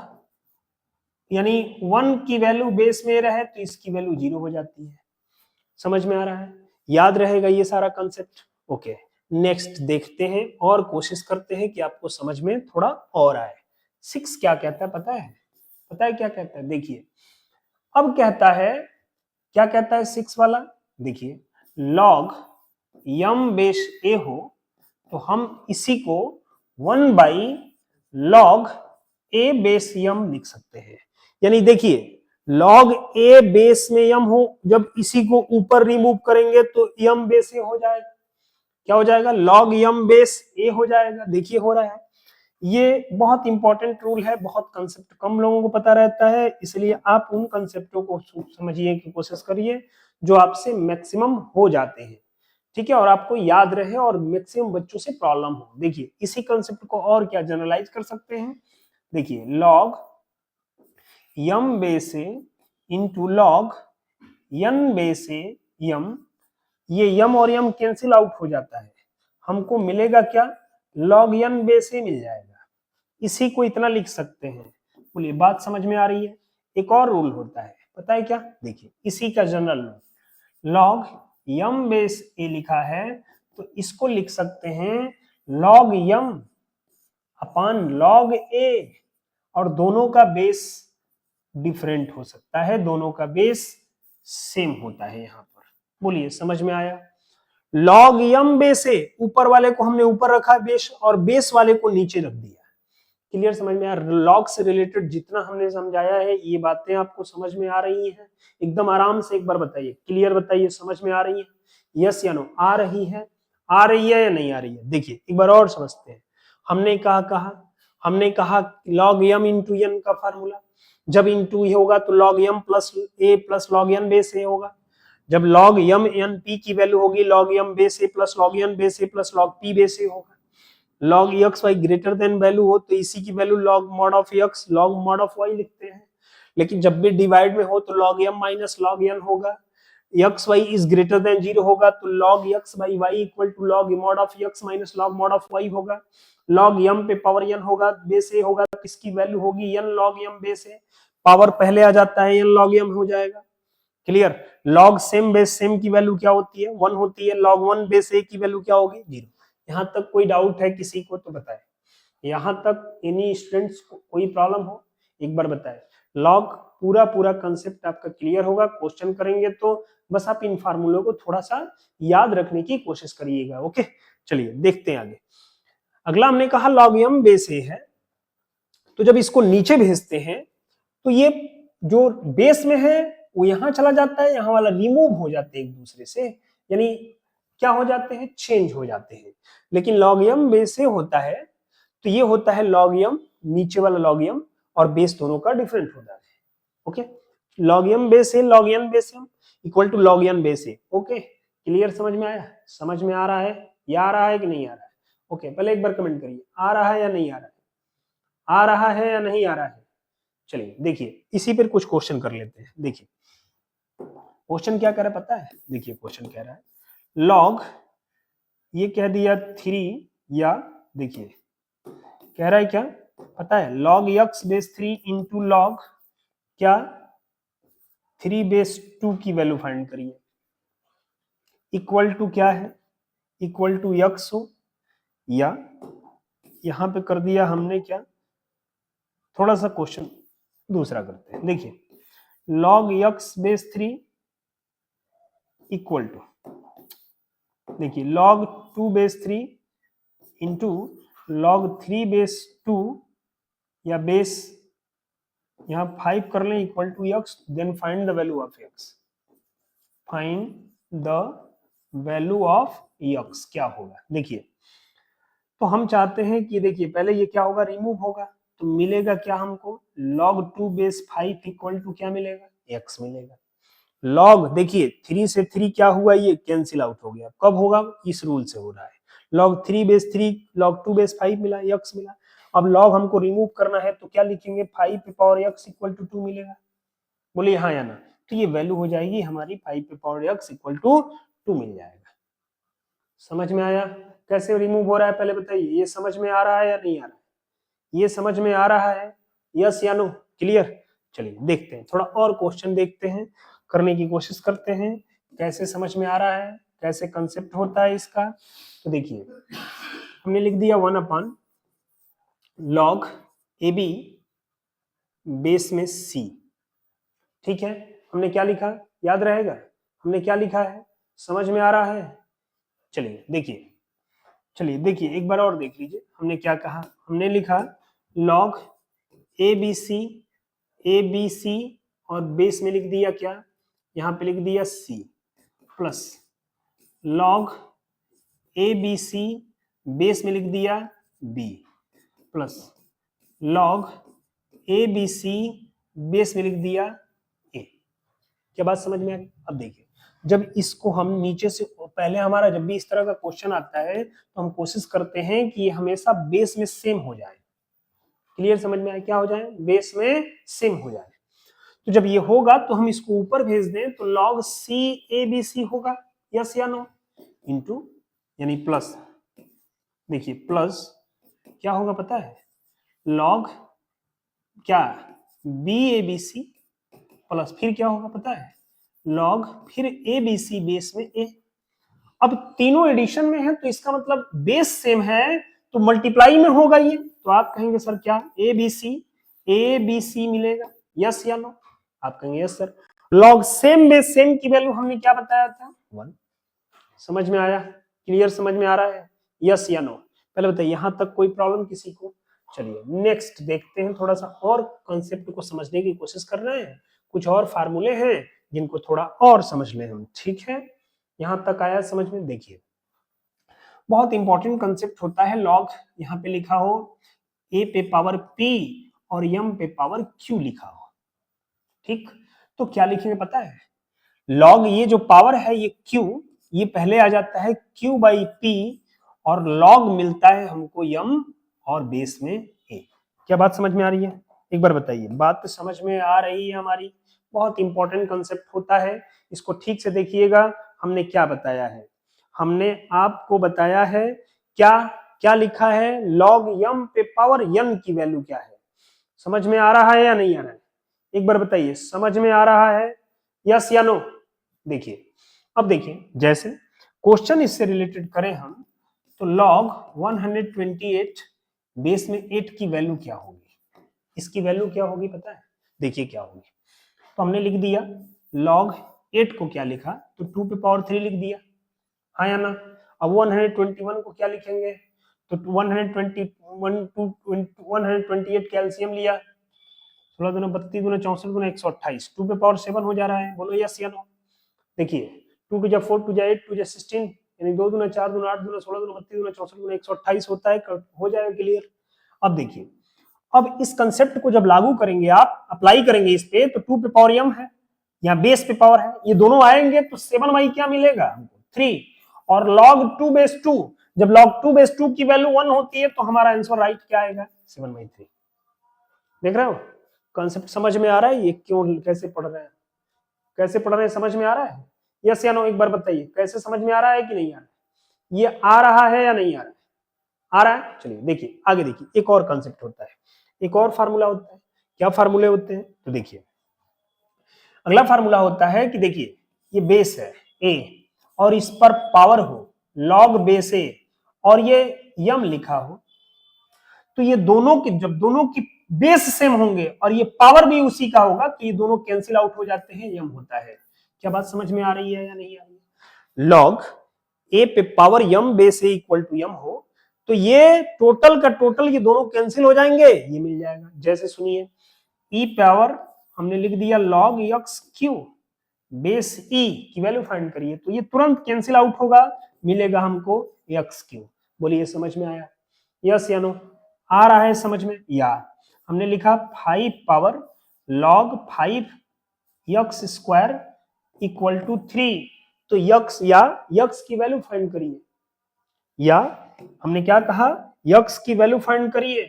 यानी 1 की वैल्यू बेस में रहे तो इसकी वैल्यू 0 हो जाती है। समझ में आ रहा है? याद रहेगा ये सारा कंसेप्ट? ओके, नेक्स्ट देखते हैं और कोशिश करते हैं कि आपको समझ में थोड़ा और आए। 6 क्या कहता है पता है? पता है क्या कहता है? देखिए, अब कहता है, क्या कहता है 6 वाला? देखिए, लॉग यम बेस ए हो तो हम इसी को 1 बाई लॉग ए बेस यम लिख सकते हैं। यानी देखिए, लॉग ए बेस में यम हो, जब इसी को ऊपर रिमूव करेंगे तो यम बेस ए हो जाएगा। क्या हो जाएगा? लॉग यम बेस ए हो जाएगा। देखिए हो रहा है। ये बहुत इंपॉर्टेंट रूल है, बहुत कंसेप्ट कम लोगों को पता रहता है, इसलिए आप उन कंसेप्टों को समझिए की कोशिश करिए जो आपसे मैक्सिमम हो जाते हैं, ठीक है, और आपको याद रहे और मैक्सिमम बच्चों से प्रॉब्लम हो। देखिए, इसी कंसेप्ट को और क्या जनरलाइज कर सकते हैं? देखिए, लॉग यम बेस ए इंटू लॉग यन बेस ए यम, ये यम और यम कैंसिल आउट हो जाता है, हमको मिलेगा क्या? लॉग यन बेस ए मिल जाएगा। इसी को इतना लिख सकते हैं। बोलिए, बात समझ में आ रही है? एक और रूल होता है, पता है क्या? देखिए, इसी का general rule, log m base A लिखा है तो इसको लिख सकते हैं लॉग यम अपान लॉग ए, और दोनों का बेस डिफरेंट हो सकता है, दोनों का बेस सेम होता है यहां पर। बोलिए, समझ में आया? लॉग यम बेस ए, ऊपर वाले को हमने ऊपर रखा बेस और बेस वाले को नीचे रख दिया। क्लियर? समझ में आया? लॉग से रिलेटेड जितना हमने समझाया है, ये बातें आपको समझ में आ रही हैं? एकदम आराम से एक बार बताइए, क्लियर बताइए, समझ में आ रही है? यस या नो? आ रही है? आ रही है या नहीं आ रही है? देखिए, एक बार और समझते हैं। हमने कहा लॉग यम इंटू एन का फार्मूला, जब इंटू होगा तो log m plus a plus log n base ए होगा। जब लॉग यम एन पी की वैल्यू होगी, log m base a plus log n base a plus log p base ए होगा। Log x y greater than value हो तो इसी की value log mod of x log mod of y लिखते हैं। लेकिन जब भी डिवाइड में हो तो log M minus log N होगा। X Y is greater than 0 होगा तो log X by Y equal to log mod of X minus log mod of Y होगा। लॉग एम पे पावर एन होगा, बेस ए होगा, किसकी वैल्यू होगी? N log M base A, power पहले आ जाता है, एन लॉग एम हो जाएगा। Clear? Log same base same की वैल्यू क्या होती है? 1 होती है। लॉग 1 बेस ए की वैल्यू क्या होगी? 0। यहां तक कोई डाउट है किसी को तो बताए। यहां तक एनी स्टूडेंट्स को कोई प्रॉब्लम हो, एक बार बताए। लॉग पूरा पूरा कंसेप्ट आपका क्लियर होगा। क्वेश्चन करेंगे तो बस आप इन फार्मूलों को थोड़ा सा याद रखने की कोशिश करिएगा। ओके, चलिए देखते हैं आगे। अगला हमने कहा लॉग एम बेस ए है, तो जब इसको नीचे भेजते हैं तो ये जो बेस में है वो यहां चला जाता है, यहां वाला रिमूव हो जाते हैं एक दूसरे से, यानी क्या हो जाते हैं? चेंज हो जाते हैं। लेकिन लॉग एम बेस से होता है तो ये होता है लॉग एम, नीचे वाला लॉग एम और बेस दोनों का डिफरेंट होता है। Okay, log M base a log n base m equal to log n base a. Okay, clear? समझ में आया? समझ में आ रहा है या आ रहा है कि नहीं आ रहा है? ओके, पहले एक बार कमेंट करिए, आ रहा है या नहीं आ रहा है? आ रहा है या नहीं आ रहा है? चलिए देखिए, इसी पर कुछ क्वेश्चन कर लेते हैं। देखिए क्वेश्चन क्या कह रहा है पता है? देखिए क्वेश्चन कह रहा है लॉग, ये कह दिया 3, या देखिए कह रहा है क्या पता है? Log x base 3 into log क्या 3 बेस 2 की वैल्यू फाइंड करिए, इक्वल टू क्या है? इक्वल टू एक्स हो, या यहां पे कर दिया हमने क्या, थोड़ा सा क्वेश्चन दूसरा करते हैं। देखिए, log x base 3 equal to, देखिए log 2 base 3 into log 3 base 2, या बेस यहां 5 कर लें, equal to x, then find the value of x. Find the value of x क्या होगा? देखिए, तो हम चाहते हैं कि देखिए पहले ये क्या होगा? रिमूव होगा, तो मिलेगा क्या हमको? log 2 बेस 5 इक्वल टू क्या मिलेगा? एक्स मिलेगा। लॉग देखिए 3 से 3 क्या हुआ? ये कैंसिल आउट हो गया। कब होगा? इस रूल से हो रहा है। लॉग 3 बेस 3 लॉग 2 बेस 5 मिला, एक्स मिला। अब लॉग हमको रिमूव करना है तो क्या लिखेंगे? 5 पे पावर एक्स इक्वल टू 2 मिलेगा। बोलिए हाँ या ना? तो ये वैल्यू हो जाएगी हमारी 5 पे पावर एक्स इक्वल टू 2 मिल जाएगा। समझ में आया कैसे रिमूव हो रहा है? पहले बताइए, ये समझ में आ रहा है या नहीं आ रहा है? ये समझ में आ रहा है? यस या नो? क्लियर? चलिए देखते हैं, थोड़ा और क्वेश्चन देखते हैं, करने की कोशिश करते हैं, कैसे समझ में आ रहा है, कैसे कंसेप्ट होता है इसका। तो देखिए, हमने लिख दिया 1 अपॉन लॉग ए बी बेस में सी। ठीक है, हमने क्या लिखा, याद रहेगा? हमने क्या लिखा है, समझ में आ रहा है? चलिए देखिए, चलिए देखिए एक बार और देख लीजिए, हमने क्या कहा, हमने लिखा लॉग ए बी सी और बेस में लिख दिया क्या, यहाँ पे लिख दिया C, plus log A B C base में लिख दिया B, plus log A B C base में लिख दिया ए। क्या बात समझ में आई? अब देखिए, जब इसको हम नीचे से, पहले हमारा जब भी इस तरह का क्वेश्चन आता है तो हम कोशिश करते हैं कि ये हमेशा बेस में सेम हो जाए। क्लियर? समझ में आया? क्या हो जाए? बेस में सेम हो जाए। तो जब ये होगा तो हम इसको ऊपर भेज दें तो log C A B C होगा, यस या नो? इंटू यानी प्लस, देखिए प्लस क्या होगा पता है, log क्या B A B C, plus फिर क्या होगा पता है, log फिर ए बी सी बेस में ए। अब तीनों एडिशन में है तो इसका मतलब बेस सेम है तो मल्टीप्लाई में होगा ये, तो आप कहेंगे सर क्या, ए बी सी मिलेगा, यस या नो? आप कहेंगे yes sir. Log same base same की वैल्यू हमने क्या बताया था, 1। समझ में आया? क्लियर? समझ में आ रहा है? यस या नो? पहले बताइए, यहां तक कोई प्रॉब्लम किसी को? चलिए नेक्स्ट देखते हैं, थोड़ा सा और कॉन्सेप्ट को समझने की कोशिश कर रहे हैं, कुछ और फार्मूले हैं जिनको थोड़ा और समझ लें हम। ठीक है, यहां तक आया समझ में? देखिए, बहुत इंपॉर्टेंट कंसेप्ट होता है लॉग, यहाँ पे लिखा हो ए पे पावर पी और यम पे पावर क्यू लिखा हो। ठीक, तो क्या लिखेंगे पता है, लॉग ये जो पावर है ये क्यू, ये पहले आ जाता है क्यू बाई पी और लॉग मिलता है हमको यम और बेस में ए। क्या बात समझ में आ रही है? एक बार बताइए, बात तो समझ में आ रही है हमारी? बहुत इंपॉर्टेंट कंसेप्ट होता है, इसको ठीक से देखिएगा। हमने क्या बताया है, हमने आपको बताया है क्या, क्या लिखा है, लॉग यम पे पावर यन की वैल्यू क्या है। समझ में आ रहा है या नहीं आ रहा है? एक बार बताइए, समझ में आ रहा है? यस या नो? देखिए, अब देखिए, जैसे क्वेश्चन इससे रिलेटेड करें हम, तो log 128 बेस में 8 की वैल्यू क्या होगी, इसकी वैल्यू क्या होगी पता है? देखिए क्या होगी, तो हमने लिख दिया log 8 को क्या लिखा, तो 2 पे पावर 3 लिख दिया, हाँ या ना? अब 121 को क्या लिखेंगे, तो 128 कैल्सियम लिया, 16 दूना 32 दूना 64 दूना 128, 2 पे पावर 7 हो जा रहा है, बोलो यस या नो? देखिए 2 टू जा 4 टू जा 8 टू जा 16, यानी 2 दूना 4 दूना 8 दूना 16 दूना 32 दूना 64 दूना 128 होता है, हो जाएगा क्लियर? अब देखिए, अब इस कंसेप्ट को जब लागू करेंगे, आप अप्लाई करेंगे इस पे, तो 2 पे पावर m है, यहाँ बेस पे पावर है, ये दोनों आएंगे तो 7 बाई क्या मिलेगा हमको, 3, और log 2 बेस 2, जब log 2 बेस 2 की वैल्यू 1 होती है तो हमारा आंसर राइट क्या आएगा, 7/3। देख रहे हो कंसेप्ट? समझ में आ रहा है ये क्यों, कैसे पढ़ रहे हैं, कैसे पढ़ रहे हैं, समझ में आ रहा है? यस या नो? एक बार बताइए, कैसे समझ में आ रहा है कि नहीं आ रहा है? ये आ रहा है या नहीं आ रहा है? आ रहा है। चलिए देखिए आगे, देखिए एक और कंसेप्ट होता है, एक और फार्मूला होता है। क्या फार्मूले होते हैं, तो देखिए अगला फार्मूला होता है कि देखिए ये बेस है ए और इस पर पावर हो log बेस ए और ये यम लिखा हो, तो ये दोनों की, जब दोनों की बेस सेम होंगे और ये पावर भी उसी का होगा तो ये दोनों कैंसिल आउट हो जाते हैं, यम होता है। क्या बात समझ में आ रही है या नहीं आ रही है? log ए पे power M base A equal to M हो तो ये टोटल का टोटल ये दोनों कैंसिल हो जाएंगे, ये मिल जाएगा। जैसे सुनिए, ई पावर हमने लिख दिया log एक्स क्यू बेस ई की वैल्यू फाइंड करिए, तो ये तुरंत कैंसिल आउट होगा, मिलेगा हमको एक्स क्यू। बोलिए समझ में आया? यस या नो? आ रहा है समझ में? या हमने लिखा 5 power log 5 x square equal to 3, तो यक्स या यक्स की वैल्यू फाइंड करिए, या हमने क्या कहा, यक्स की वैल्यू फाइंड करिए,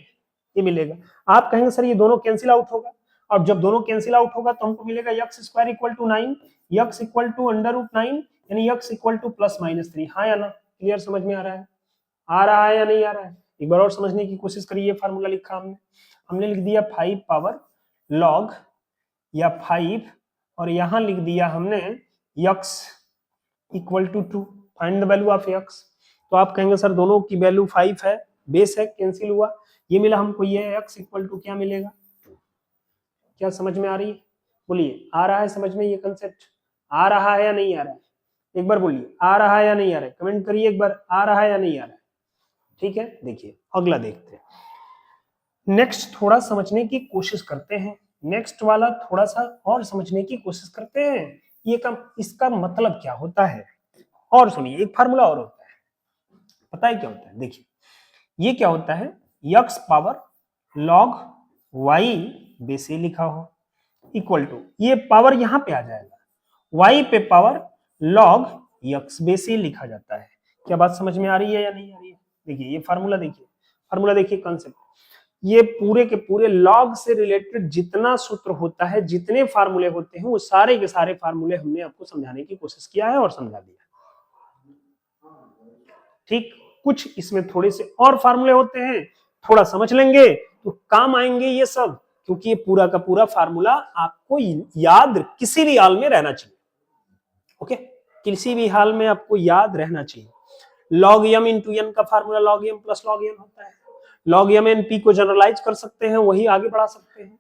ये मिलेगा। आप कहेंगे सर ये दोनों कैंसिल आउट होगा, और जब दोनों कैंसिल आउट होगा तो हमको मिलेगा x square equal to 9, x equal to under root 9, यानी x equal to plus minus 3। हाँ या ना? क्लियर? समझ में आ रहा है? आ रहा है या नहीं आ रहा है? एक बार और समझने की कोशिश करिए। फार्मूला लिखा हमने, हमने लिख दिया 5 पावर लॉग या 5, और यहां लिख दिया हमने x equal to 2, find the value of x। तो आप कहेंगे सर दोनों की वैल्यू 5 है, बेस है, कैंसिल हुआ, ये मिला हमको, ये x इक्वल टू क्या मिलेगा? क्या समझ में आ रही है? बोलिए, आ रहा है समझ में ये कंसेप्ट? आ रहा है या नहीं आ रहा है? एक बार बोलिए, आ रहा है या नहीं आ रहा है? कमेंट करिए एक बार, आ रहा है या नहीं आ रहा है? ठीक है, देखिए अगला देखते हैं। नेक्स्ट थोड़ा समझने की कोशिश करते हैं, नेक्स्ट वाला थोड़ा सा और समझने की कोशिश करते हैं। ये कम, इसका मतलब क्या होता है? और सुनिए, एक फार्मूला और होता है, पता है क्या होता है? देखिए ये क्या होता है, x power log y base A लिखा हो इक्वल टू, ये पावर यहां पे आ जाएगा, y पे power log x base A लिखा जाता है। क्या बात समझ में आ रही है या नहीं आ रही है? देखिए ये फार्मूला, देखिए फार्मूला, देखिए कंसेप्ट, ये पूरे के पूरे लॉग से रिलेटेड जितना सूत्र होता है, जितने फार्मूले होते हैं, वो सारे के सारे फार्मूले हमने आपको समझाने की कोशिश किया है और समझा दिया। ठीक, कुछ इसमें थोड़े से और फार्मूले होते हैं, थोड़ा समझ लेंगे तो काम आएंगे ये सब, क्योंकि ये पूरा का पूरा फार्मूला आपको याद किसी भी हाल में रहना चाहिए। ओके, किसी भी हाल में आपको याद रहना चाहिए। लॉग एम इंटू एन का formula log m plus log n होता है। लॉग एम एन पी को जनरलाइज कर सकते हैं, वही आगे बढ़ा सकते हैं।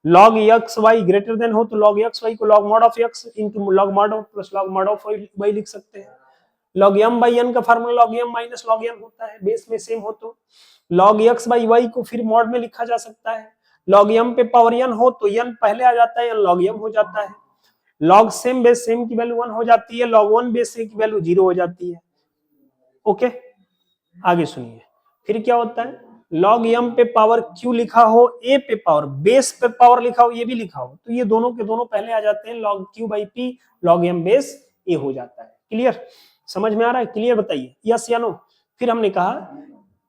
Log x y greater than हो तो लॉग एक्स वाई को log mod of x into log mod of plus log mod of y लिख सकते हैं। लॉग एम बाई एन का formula log M minus log n होता है, base में सेम हो तो। लॉग एक्स बाई वाई को फिर मॉड में लिखा जा सकता है। लॉग एम पे पावर एन हो तो एन पहले आ जाता है, एन लॉग एम हो जाता है। लॉग सेम बेस सेम की वैल्यू 1 हो जाती है, लॉग 1 बेस ए की वैल्यू 0 हो जाती है। ओके, आगे सुनिए, फिर क्या होता है, लॉग एम पे पावर क्यू लिखा हो, ए पे पावर बेस पे पावर लिखा हो, ये भी लिखा हो, तो ये दोनों के दोनों पहले आ जाते हैं, log Q by P log M base A हो जाता है। क्लियर, समझ में आ रहा है? क्लियर बताइए, यस या नो? फिर हमने कहा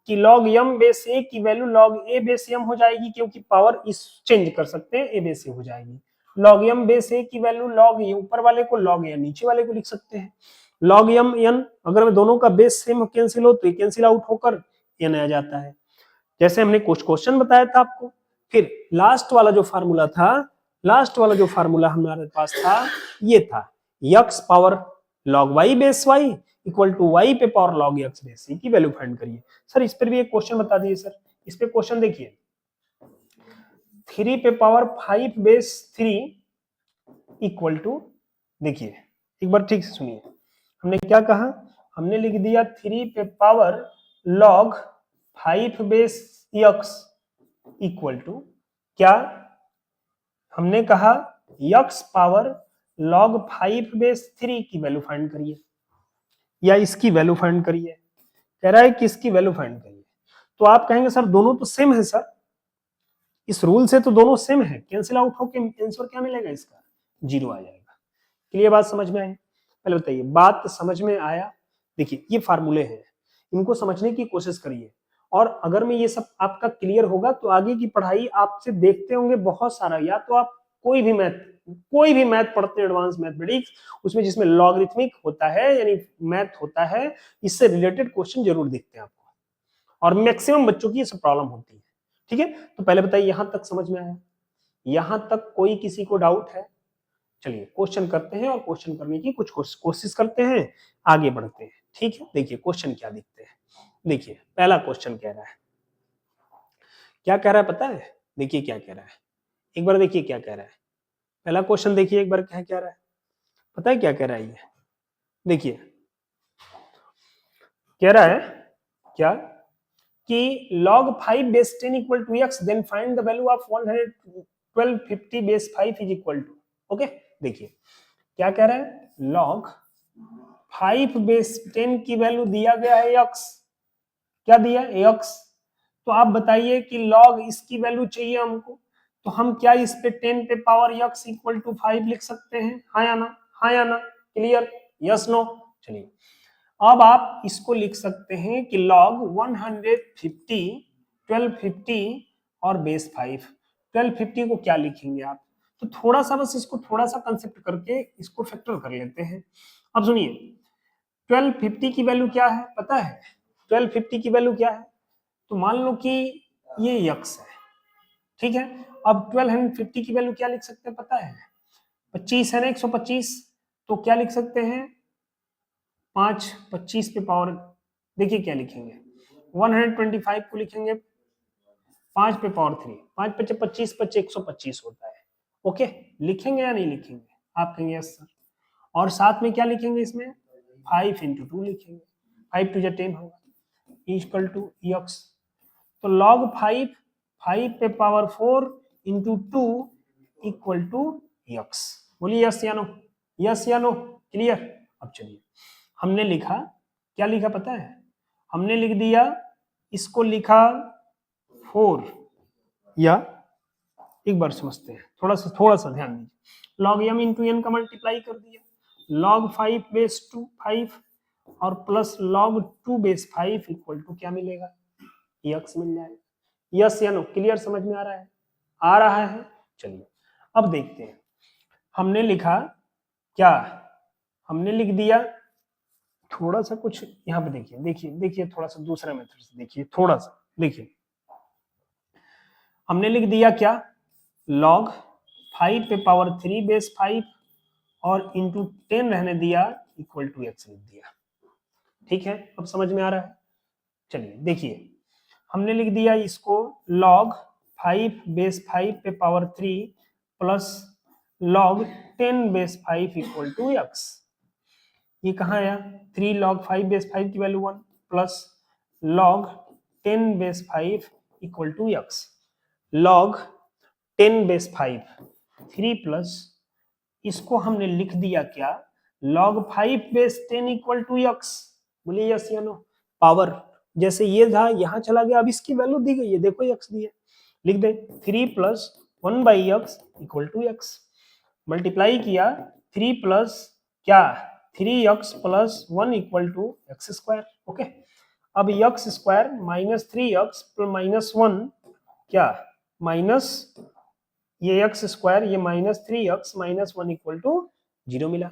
कि लॉग एम बेस ए की वैल्यू लॉग ए बेस एम हो जाएगी, क्योंकि पावर इस चेंज कर सकते हैं, ए बेस ए हो जाएगी। लॉग एम बेस ए की वैल्यू लॉग ए ऊपर वाले को, लॉग ए नीचे वाले को लिख सकते हैं। लॉग एम एन, अगर दोनों का बेस सेम कैंसिल हो तो ये कैंसिल आउट होकर एन आ जाता है, जैसे हमने कुछ क्वेश्चन बताया था आपको। फिर लास्ट वाला जो फार्मूला था, लास्ट वाला जो फार्मूला हमारे पास था, ये था x power log y base y equal to y पे power log x base y की वैल्यू फाइंड करिए। सर इस पर भी एक क्वेश्चन बता दीजिए सर, इस पे क्वेश्चन देखिए, 3 पे पावर 5 बेस 3 इक्वल टू, देखिए एक बार ठीक से सुनिए, हमने क्या कहा, हमने लिख दिया 3 पे power log 5 base x equal to क्या, हमने कहा x पावर log 5 बेस 3 की वैल्यू फाइंड करिए, या इसकी वैल्यू फाइंड करिए, कह रहा है कि इसकी वैल्यू फाइंड करिए। तो आप कहेंगे सर दोनों तो सेम है सर, इस रूल से तो दोनों सेम है, कैंसिल आउट होकर आंसर क्या मिलेगा इसका, 0 आ जाएगा। क्लियर बात समझ में आई? पहले बताइए, बात समझ में आया? देखिए ये फार्मूले हैं, इनको समझने की कोशिश करिए, और अगर मैं ये सब आपका क्लियर होगा तो आगे की पढ़ाई आपसे देखते होंगे बहुत सारा, या तो आप कोई भी मैथ पढ़ते हैं, एडवांस मैथमेटिक्स, उसमें जिसमें लॉगरिथमिक होता है यानी मैथ होता है, इससे रिलेटेड क्वेश्चन जरूर दिखते हैं आपको, और मैक्सिमम बच्चों की ये सब प्रॉब्लम होती है। ठीक है, तो पहले बताइए यहां तक समझ में आया? यहां तक कोई किसी को डाउट है? चलिए क्वेश्चन करते हैं, और क्वेश्चन करने की कुछ कोशिश करते हैं, आगे बढ़ते हैं। ठीक है, देखिए क्वेश्चन क्या दिखते हैं। देखिए पहला क्वेश्चन कह रहा है, क्या कह रहा है पता है? देखिए क्या कह रहा है, एक बार देखिए क्या कह रहा है। पहला क्वेश्चन देखिए एक बार, क्या कह रहा है पता है? क्या कह रहा है ये, देखिए कह रहा है क्या कि log 5 base 10 equal to x, then find the value of 11250 base 5 is equal to. Okay, देखिए क्या कह रहा है, log 5 बेस 10 की वैल्यू दिया गया है x, क्या दिया है x, तो आप बताइए कि log इसकी वैल्यू चाहिए हमको, तो हम क्या इस पे 10 पे पावर x इक्वल टू 5 लिख सकते हैं, हाँ या ना? हाँ या ना? Clear, yes no? चलिए अब आप इसको लिख सकते हैं कि log 150 1250 और बेस 5, 1250 को क्या लिखेंगे आप, तो थोड़ा सा बस इसको थोड़ा सा कंसेप्ट करके इसको फैक्टर कर लेते हैं। अब सुनिए 1250 की वैल्यू क्या है पता है? 1250 की वैल्यू क्या है? तो मान लो कि ये यक्स है, ठीक है। अब 1250 की वैल्यू क्या लिख सकते हैं पता है? 25 है ना, 125, तो क्या लिख सकते हैं? 5 25 पे पावर, देखिए क्या लिखेंगे, 125 को लिखेंगे 5 पे पावर 3, 5 पचे 25, 25 125 होता है। ओके, लिखेंगे या नहीं लिखेंगे? आप कहेंगे यस सर। और साथ में क्या लिखेंगे इसमें? 5 इंटू 2 लिखेंगे, 5 टू 10 होगा, इक्वल टू यक्स। तो log 5, 5 पे power 4 into 2 equal to x. बोलिए यस या नो, यस या नो, क्लियर। अब चलिए, हमने लिखा, क्या लिखा पता है? हमने लिख दिया, इसको लिखा 4, या एक बार समझते हैं, थोड़ा सा ध्यान दीजिए। लॉग m इंटू एन का मल्टीप्लाई कर दिया, log 5 बेस 2 5 और plus log 2 base 5 equal to क्या मिलेगा? यक्स मिल जाएगा। यस या नो, क्लियर, समझ में आ रहा है? आ रहा है। चलिए अब देखते हैं, हमने लिखा क्या, हमने लिख दिया थोड़ा सा कुछ यहाँ पे, देखिए देखिए देखिए, थोड़ा सा दूसरा मेथड से देखिए, थोड़ा सा देखिए, हमने लिख दिया क्या, log 5 पे पावर 3 बेस 5 और इंटू 10 रहने दिया इक्वल टू एक्स लिख दिया। ठीक है, अब समझ में आ रहा है? चलिए देखिए, हमने लिख दिया इसको log 5 बेस 5 पे power 3 plus log 10 base 5 equal to x. ये कहाँ आया? 3 log 5 बेस 5 की value 1 plus log 10 base 5 equal to x. log 10 base 5 3 plus, इसको हमने लिख दिया क्या, log 5 base 10 equal to x. बोलिए यस या नो। पावर जैसे ये था यहाँ चला गया, अब इसकी वैल्यू दी गई है, देखो एक्स दी है, लिख दे 3 plus 1 by x equal to X. Multiply किया 3 प्लस क्या, 3x plus 1 equal to X square. Okay, अब X square minus 3x minus 1 क्या, माइनस ये एक्स स्क्वायर, ये minus 3x minus 1 equal to 0 मिला।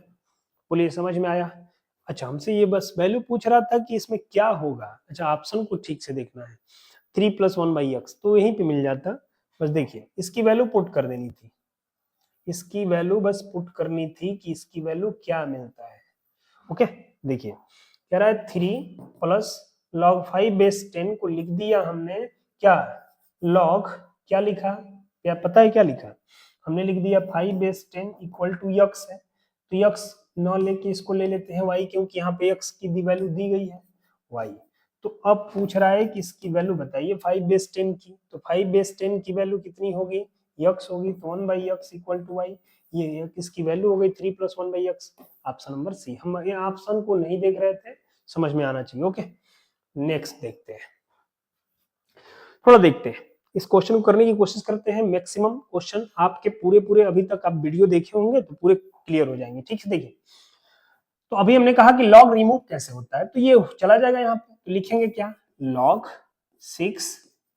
बोलिए समझ में आया? अच्छा, हमसे ये बस वैल्यू पूछ रहा था कि इसमें क्या होगा। अच्छा, ऑप्शन को ठीक से देखना है, 3 प्लस 1 बाई एक्स तो यहीं पे मिल जाता। बस देखिए, इसकी वैल्यू पुट कर देनी थी, इसकी वैल्यू बस पुट करनी थी कि इसकी वैल्यू क्या मिलता है। ओके, देखिए कह रहा है 3 प्लस log 5 बेस 10 को लिख दिया हमने क्या, log क्या लिखा, क्या पता है क्या लिखा? हमने लिख दिया 5 बेस 10 इक्वल टू यक्स है, तो यक्स न लेके इसको ले लेते हैं y, क्योंकि यहाँ पे x की वैल्यू दी गई है y। तो अब पूछ रहा है कि इसकी वैल्यू बताइए 5 बेस 10 की, तो 5 बेस 10 की वैल्यू कितनी होगी, यक्स होगी, तो 1 by x equal to y. ये इसकी वैल्यू हो गई 3 plus 1 by x, option number C. हम ये ऑप्शन को नहीं देख रहे थे, समझ में आना चाहिए। ओके, नेक्स्ट देखते हैं, थोड़ा देखते हैं इस क्वेश्चन को करने की कोशिश करते हैं। मैक्सिमम क्वेश्चन आपके पूरे अभी तक आप वीडियो देखे होंगे तो पूरे क्लियर हो जाएंगे। ठीक है, देखिए तो अभी हमने कहा कि लॉग रिमूव कैसे होता है, तो ये चला जाएगा यहाँ पे, तो लिखेंगे क्या, log 6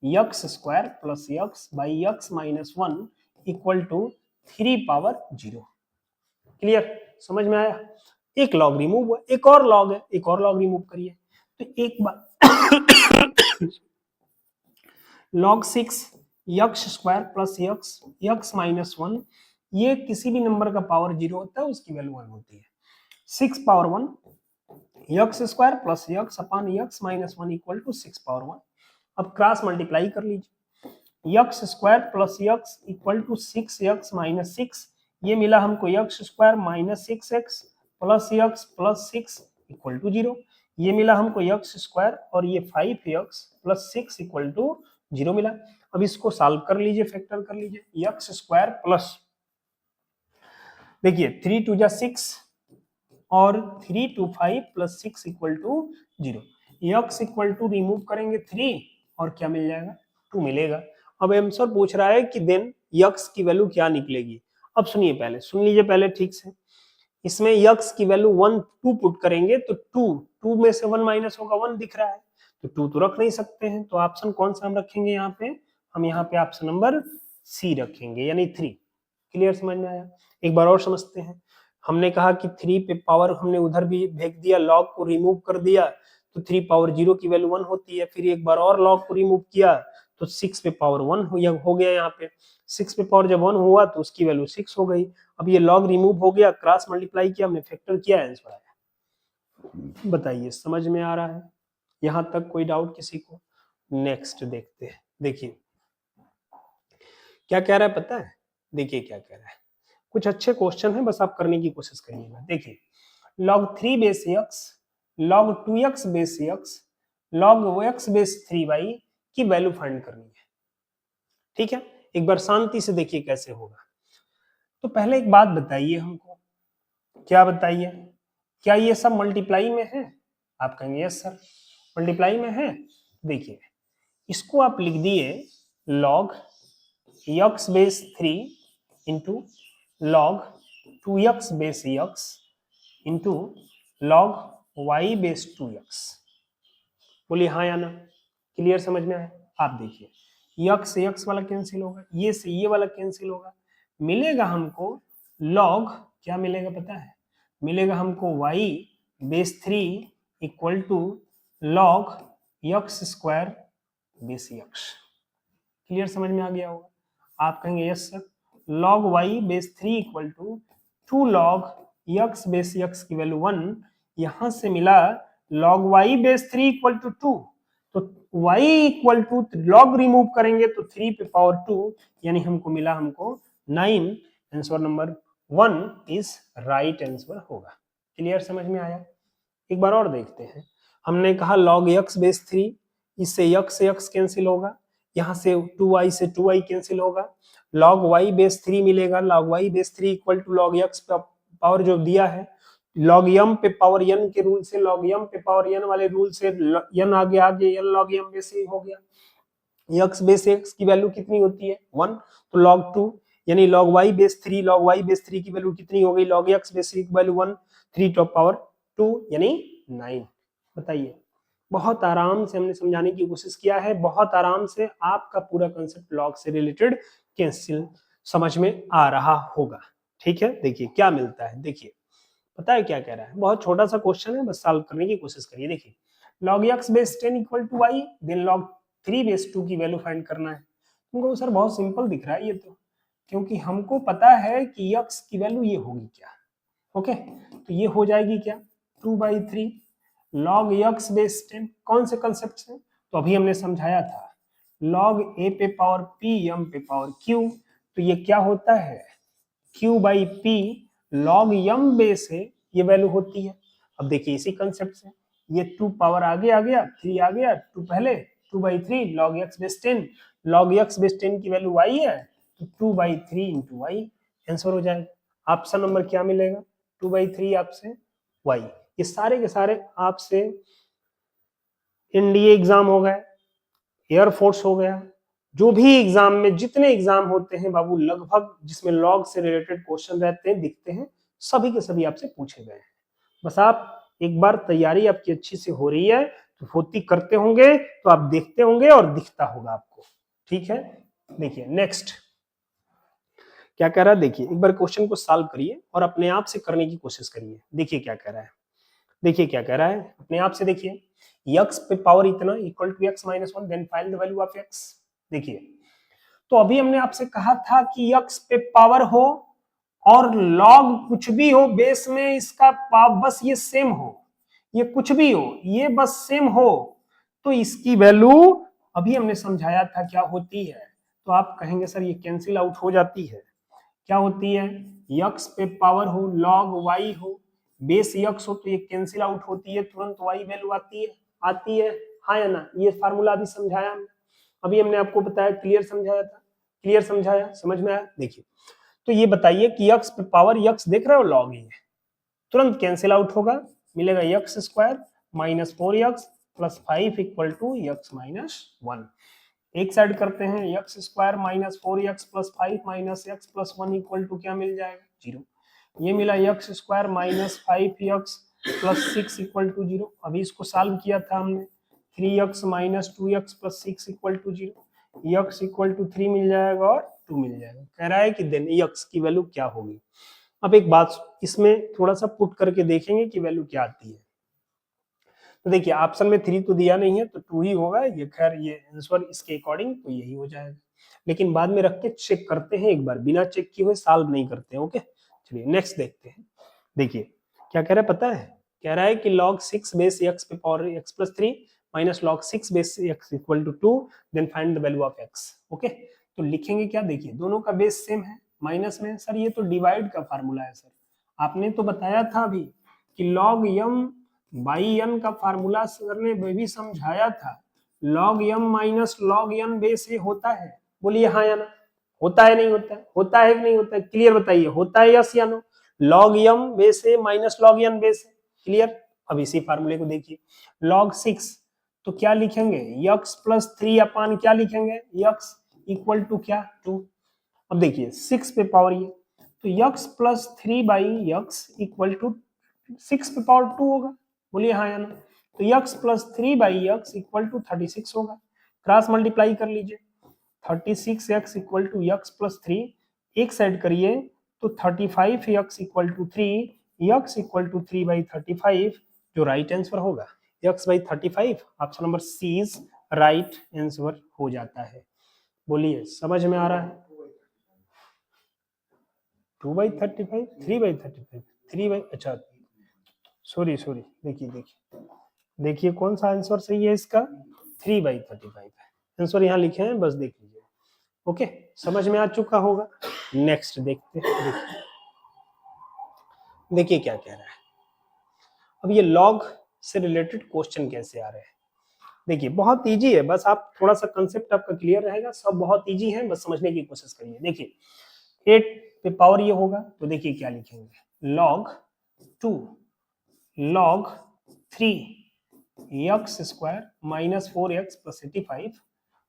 x square plus x by x minus 1 equal to 3 power 0। Clear, समझ में आया? एक लॉग रिमूव हुआ, एक और लॉग है, एक और लॉग रिमूव करिए। तो एक बार log 6 x square plus x x minus 1, ये किसी भी नंबर का पावर 0 होता है, उसकी वैल्यू 1 होती है। 6 power 1 x square plus x upon x minus 1 equal to 6 power 1। अब क्रॉस मल्टीप्लाई कर लीजिए, x square plus x equal to 6 x minus 6, ये मिला हमको x square minus 6 x plus 6 equal to 0, ये मिला हमको यक्स स्क्वायर और ये 5 यक्स प्लस 6 इक्वल टू 0 मिला। अब इसको सॉल्व कर लीजिए, फैक्टर कर लीजिए, यक्स स्क्वायर प्लस, देखिए 3 टू जा 6 और 3 to 5 plus 6 equal to 0। X equal to remove करेंगे 3 और क्या मिल जाएगा, 2 मिलेगा। अब आंसर पूछ रहा है कि देन यक्स की वैल्यू क्या निकलेगी। अब सुनिए, पहले सुन लीजिए पहले ठीक से, इसमें यक्स की वैल्यू 1 2 पुट करेंगे तो 2 में से 1 माइनस होगा, 1 दिख रहा है, तो 2 तो रख नहीं सकते हैं, तो ऑप्शन कौन सा हम रखेंगे यहाँ पे, हम यहाँ पे ऑप्शन नंबर सी रखेंगे, यानी 3। क्लियर, समझ में आया? एक बार और समझते हैं। हमने कहा कि 3 पे पावर हमने उधर भी भेज दिया, लॉग को रिमूव कर दिया, तो 3 पावर 0 की वैल्यू 1 होती है। फिर एक बार और लॉग को रिमूव किया तो 6 पे पावर 1 हो गया। यहाँ पे 6 पे पावर जब 1 हुआ तो उसकी वैल्यू 6 हो गई। अब ये लॉग रिमूव हो गया, क्रॉस मल्टीप्लाई किया, हमने फैक्टर किया, आंसर आया। बताइए समझ में आ रहा है? यहां तक कोई डाउट किसी को? नेक्स्ट देखते हैं। देखिए क्या कह रहा है पता है? देखिए क्या कह रहा है, कुछ अच्छे क्वेश्चन है, बस आप करने की कोशिश करिएगा। देखिए log 3 base x, log 2x base x, log x base 3y की वैल्यू फाइंड करनी है। ठीक है, एक बार शांति से देखिए कैसे होगा। तो पहले एक बात बताइए हमको, क्या बताइए, क्या ये सब मल्टीप्लाई में है? आप कहेंगे यस सर मल्टीप्लाई में है। देखिए इसको आप लिख दिए log x base 3 into log 2x base x into log y base 2x। बोलिए हाँ या ना, क्लियर समझ में आया? आप देखिए x से x वाला कैंसिल होगा, ये से ये वाला कैंसिल होगा, मिलेगा हमको log, क्या मिलेगा पता है? मिलेगा हमको y base 3 equal to log x square base x। Clear समझ में आ गया होगा? आप कहेंगे yes sir log y base 3 equal to 2 log x base x की वैल्यू 1, यहां से मिला log y base 3 equal to 2, तो y equal to log remove करेंगे तो 3 पे पावर 2, यानी हमको मिला हमको 9। Answer number 1 is right answer होगा। क्लियर समझ में आया? एक बार और देखते हैं। हमने कहा log x बेस 3, इससे x से x कैंसिल होगा, यहाँ से 2y से 2y कैंसिल होगा, log y बेस 3 मिलेगा, log y base 3 equal to log x power जो दिया है, log m पे पावर n के रूल से, log m पे पावर n वाले रूल से n आगे आगे n log m बेस हो गया। x बेस x की वैल्यू कितनी होती है 1, तो log 2 यानी log y base 3, log y base 3 की वैल्यू कितनी हो गई, log x बेस 3 की वैल्यू 1, 3 टू पावर 2 यानी 9। बताइए बहुत आराम से हमने समझाने की कोशिश किया है, बहुत आराम से आपका पूरा कंसेप्ट लॉग से रिलेटेड कैंसिल समझ में आ रहा होगा। ठीक है, देखिए क्या मिलता है। देखिए पता है क्या कह रहा है, बहुत छोटा सा क्वेश्चन है, बस सॉल्व करने की कोशिश करिए। देखिए log x base 10 equal to y, then log 3 base 2 की वैल्यू फाइंड करना है। तुमको सर बहुत सिंपल दिख रहा है ये तो, क्योंकि हमको पता है कि x की वैल्यू ये होगी क्या। ओके, तो ये हो जाएगी क्या 2/3 log x बेस 10, कौन से कंसेप्ट से? तो अभी हमने समझाया था log a पे पावर p m पे पावर q, तो ये क्या होता है q/p log m बेस है, ये वैल्यू होती है। अब देखिए इसी कंसेप्ट से ये 2 पावर आगे आ गया, 3 आ गया, 2 पहले, 2/3 log x base 10, log x base 10 की वैल्यू y है, तो 2/3 इंटू y आंसर हो जाएगा। ऑप्शन नंबर क्या मिलेगा 2/3 आपसे y। ये सारे के सारे आपसे एनडीए एग्जाम हो गए, एयरफोर्स हो गया, जो भी एग्जाम में जितने एग्जाम होते हैं बाबू लगभग जिसमें लॉग से रिलेटेड क्वेश्चन रहते हैं दिखते हैं, सभी के सभी आपसे पूछे गए हैं। बस आप एक बार तैयारी आपकी अच्छी से हो रही है तो होती करते होंगे तो आप देखते होंगे और दिखता होगा आपको। ठीक है, देखिए नेक्स्ट क्या कह रहा है। देखिए एक बार क्वेश्चन को सॉल्व करिए और अपने आप से करने की कोशिश करिए। देखिए क्या कह रहा है, देखिए क्या कह रहा है, अपने आप से देखिए x पे पावर इतना equal to x minus 1, then find the value of x। देखिए तो अभी हमने आपसे कहा था कि x पे पावर हो और log कुछ भी हो बेस में इसका बस ये सेम हो, ये कुछ भी हो ये बस सेम हो, तो इसकी वैल्यू अभी हमने समझाया था क्या होती है। तो आप कहेंगे सर ये कैंसिल आउट हो जाती है, क्या होती है x पे पावर हो log y हो बेस x हो तो ये कैंसिल आउट होती है, तुरंत y वैल्यू आती है हाँ या ना। ये फार्मूला अभी समझाया हमने, अभी हमने आपको बताया, क्लियर समझाया था, क्लियर समझाया, समझ में आया। देखिए तो ये बताइए कि x पे पावर x देख रहे हो log ये तुरंत कैंसिल आउट होगा, मिलेगा x square minus 4x plus 5 equal to x minus 1। एक साइड करते हैं x square minus 4x plus 5 minus x plus 1 equal to क्या मिल जाएगा 0। ये मिला x square minus 5x plus 6 equal to 0। अभी इसको सॉल्व किया था हमने 3x minus 2x plus 6 equal to 0, x equal to 3 मिल जाएगा और 2 मिल जाएगा। कह रहा है कि देन x की वैल्यू क्या होगी। अब एक बात इसमें थोड़ा सा पुट करके देखेंगे कि वैल्यू क्या आती है। तो देखिए ऑप्शन में 3 तो दिया नहीं है तो 2 ही होगा ये, खैर ये आंसर इसके अकॉर्डिंग तो यही हो जाएगा, लेकिन बाद में रख के चेक करते हैं एक बार, बिना चेक किए हुए सॉल्व नहीं करते हैं। ओके चलिए नेक्स्ट देखते हैं। देखिए क्या कह रहा है पता है, कह रहा है कि log 6 बेस x पे power x plus 3 minus log 6 base x equal to 2 then find the value of x। Okay तो लिखेंगे क्या, देखिए दोनों का बेस सेम है, माइनस में सर ये तो डिवाइड का फार्मूला है सर, आपने तो बताया था अभी कि log m बाई n का फार्मूला सर ने भी समझाया था, log m minus log n base A होता है, बोलिए हाँ या ना, होता है नहीं होता है, होता है कि नहीं होता है, क्लियर बताइए, होता है यस या नो, log m बेस ए माइनस log n बेस ए, क्लियर। अब इसी फार्मूले को देखिए, log 6 तो क्या लिखेंगे x प्लस 3 अपान क्या लिखेंगे x इक्वल टू क्या 2। अब देखिए 6 पे पावर ये तो x plus 3 by x equal to 6 पे पावर 2 होगा, बोलिए हाँ या ना, तो x plus 3 by x equal to 36 होगा, क्रॉस मल्टीप्लाई कर लीजिए, 36x equal to x plus 3 एक साइड करिए तो 35x equal to 3 x equal to 3 by 35 जो राइट आंसर होगा x by 35, option number C is right answer हो जाता है। बोलिए समझ में आ रहा है, 2 बाई 35, 3 बाई 35, 3 बाई, अच्छा सॉरी सॉरी, देखिए देखिए देखिए कौन सा आंसर सही है इसका, 3 बाई 35 है आंसर, यहाँ लिखे हैं बस देख लीजिए। ओके समझ में आ चुका होगा। नेक्स्ट देखते हैं, देखिए देखिए क्या कह रहा है। अब ये लॉग से रिलेटेड क्वेश्चन कैसे आ रहे हैं, देखिए बहुत इजी है, बस आप थोड़ा सा कंसेप्ट आपका क्लियर रहेगा, सब बहुत इजी है, बस समझने की कोशिश करिए। देखिए 8 पे पावर ये होगा तो देखिए क्या लिखेंगे, log 2 log 3 x square minus 4x plus 85।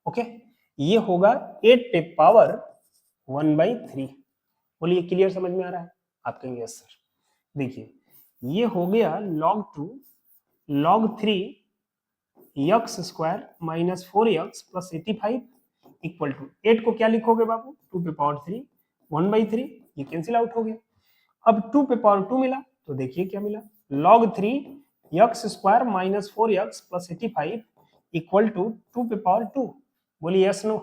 Okay ये होगा 8 पे पावर 1/3, बोलिए क्लियर समझ में आ रहा है, आप कहेंगे यस सर। देखिए ये हो गया log 2 log 3 x square minus 4x plus 85 equal to 8 को क्या लिखोगे बाबू 2 पे पावर 3 1/3, ये कैंसिल आउट हो गया। अब 2 पे पावर 2 मिला तो देखिए क्या मिला, log 3 x square minus 4x plus 85 equal to 2 पे पावर 2, बोलिए यस नो,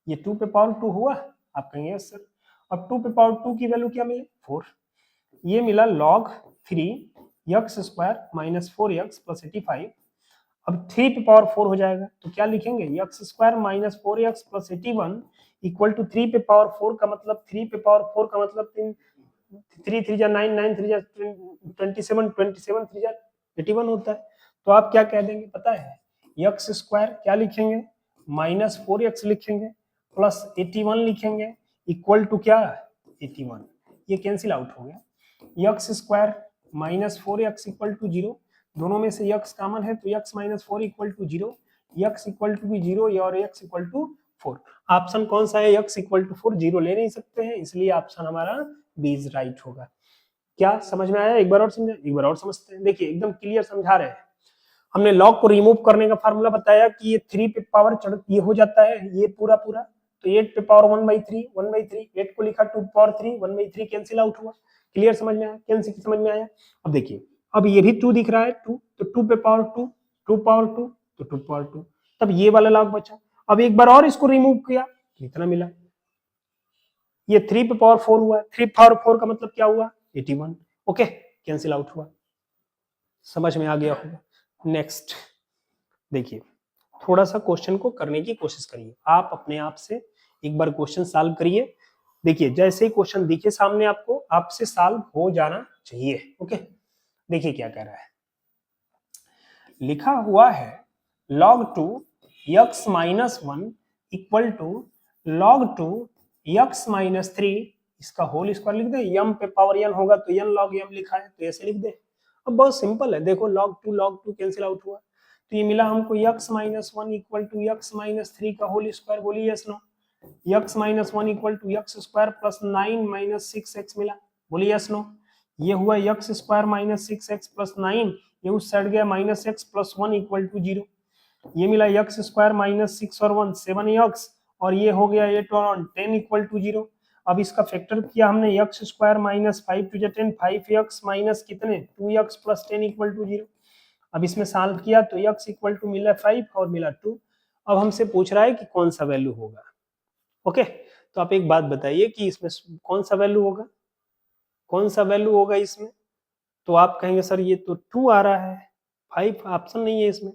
ये 2 पे पावर 2 हुआ, आप कहेंगे यस सर। अब 2 पे पावर 2 की वैल्यू क्या मिली 4, ये मिला log 3 x square minus 4x plus 85। अब 3 पे पावर 4 हो जाएगा तो क्या लिखेंगे x square minus 4x plus 81 equal to 3 पे पावर 4 का मतलब 3 पे पावर 4 का मतलब 3 3 जा 9 9 3 जा 27 27 3 जा 81 होता है। तो आप क्या कह देंगे पता है, x स्क्वायर क्या लिखेंगे माइनस 4x लिखेंगे प्लस 81 लिखेंगे इक्वल टू क्या 81, ये कैंसिल आउट हो गया, x square minus 4x equal to 0, दोनों में से x कॉमन है तो x minus 4 equal to 0, x equal to भी 0 और x इक्वल टू 4, ऑप्शन कौन सा है x इक्वल टू 4, 0 ले नहीं सकते हैं, इसलिए ऑप्शन हमारा बी इज राइट होगा। क्या समझ में आया, एक बार और समझे, एक बार और समझते हैं। देखिए एकदम क्लियर समझा रहे हैं, हमने लॉग को रिमूव करने का फार्मूला बताया कि ये 3 पे पावर ये हो जाता है ये पूरा पूरा, तो 8 पे पावर 1/3 8 को लिखा 2 पावर 3 1/3 कैंसिल आउट हुआ, क्लियर समझ में आया, कैंसिल समझ में आया। अब देखिए अब ये भी 2 दिख रहा है 2 तो 2 पे पावर 2 2 पावर 2 तो 2 पावर 2, तब ये वाला लॉग बचा। अब एक बार और इसको रिमूव किया कितना मिला, ये 3 पे पावर 4 हुआ, 3 पावर 4 का मतलब क्या हुआ 81, ओके कैंसिल आउट हुआ, समझ में आ गया होगा। नेक्स्ट देखिए थोड़ा सा क्वेश्चन को करने की कोशिश करिए, आप अपने आप से एक बार क्वेश्चन सॉल्व करिए, देखिए जैसे ही क्वेश्चन दिखे सामने आपको आपसे सॉल्व हो जाना चाहिए। ओके देखिए क्या कह रहा है, लिखा हुआ है log 2 x minus 1 equal to log 2 x minus 3, इसका होल स्क्वायर लिख दे, m पे पावर n होगा तो n log m लिखा है तो ऐसे लिख दे। अब बहुत सिंपल है, देखो log 2 कैंसिल आउट हुआ तो ये मिला हमको x minus 1 equal to x minus 3 का होल स्क्वायर, बोलिए yes no, x minus 1 equal to x square plus 9 minus 6x मिला, बोलिए यस नो, ये हुआ x square minus 6x plus 9, ये उस साइड गया minus x plus 1 equal to 0, ये मिला x स्क्वायर माइनस 6 और 1 7x और ये हो गया 8 और 10 इक्वल टू 0। अब इसका फैक्टर किया हमने x square minus 5 to 10 5x minus कितने 2x प्लस 10 इक्वल टू 0। अब इसमें सॉल्व किया तो x इक्वल टू मिला 5 और मिला 2। अब हमसे पूछ रहा है कि कौन सा वैल्यू होगा। ओके, तो आप एक बात बताइए कि इसमें कौन सा वैल्यू होगा, कौन सा वैल्यू होगा इसमें? तो आप कहेंगे सर ये तो 2 आ रहा है, 5 ऑप्शन नहीं है इसमें।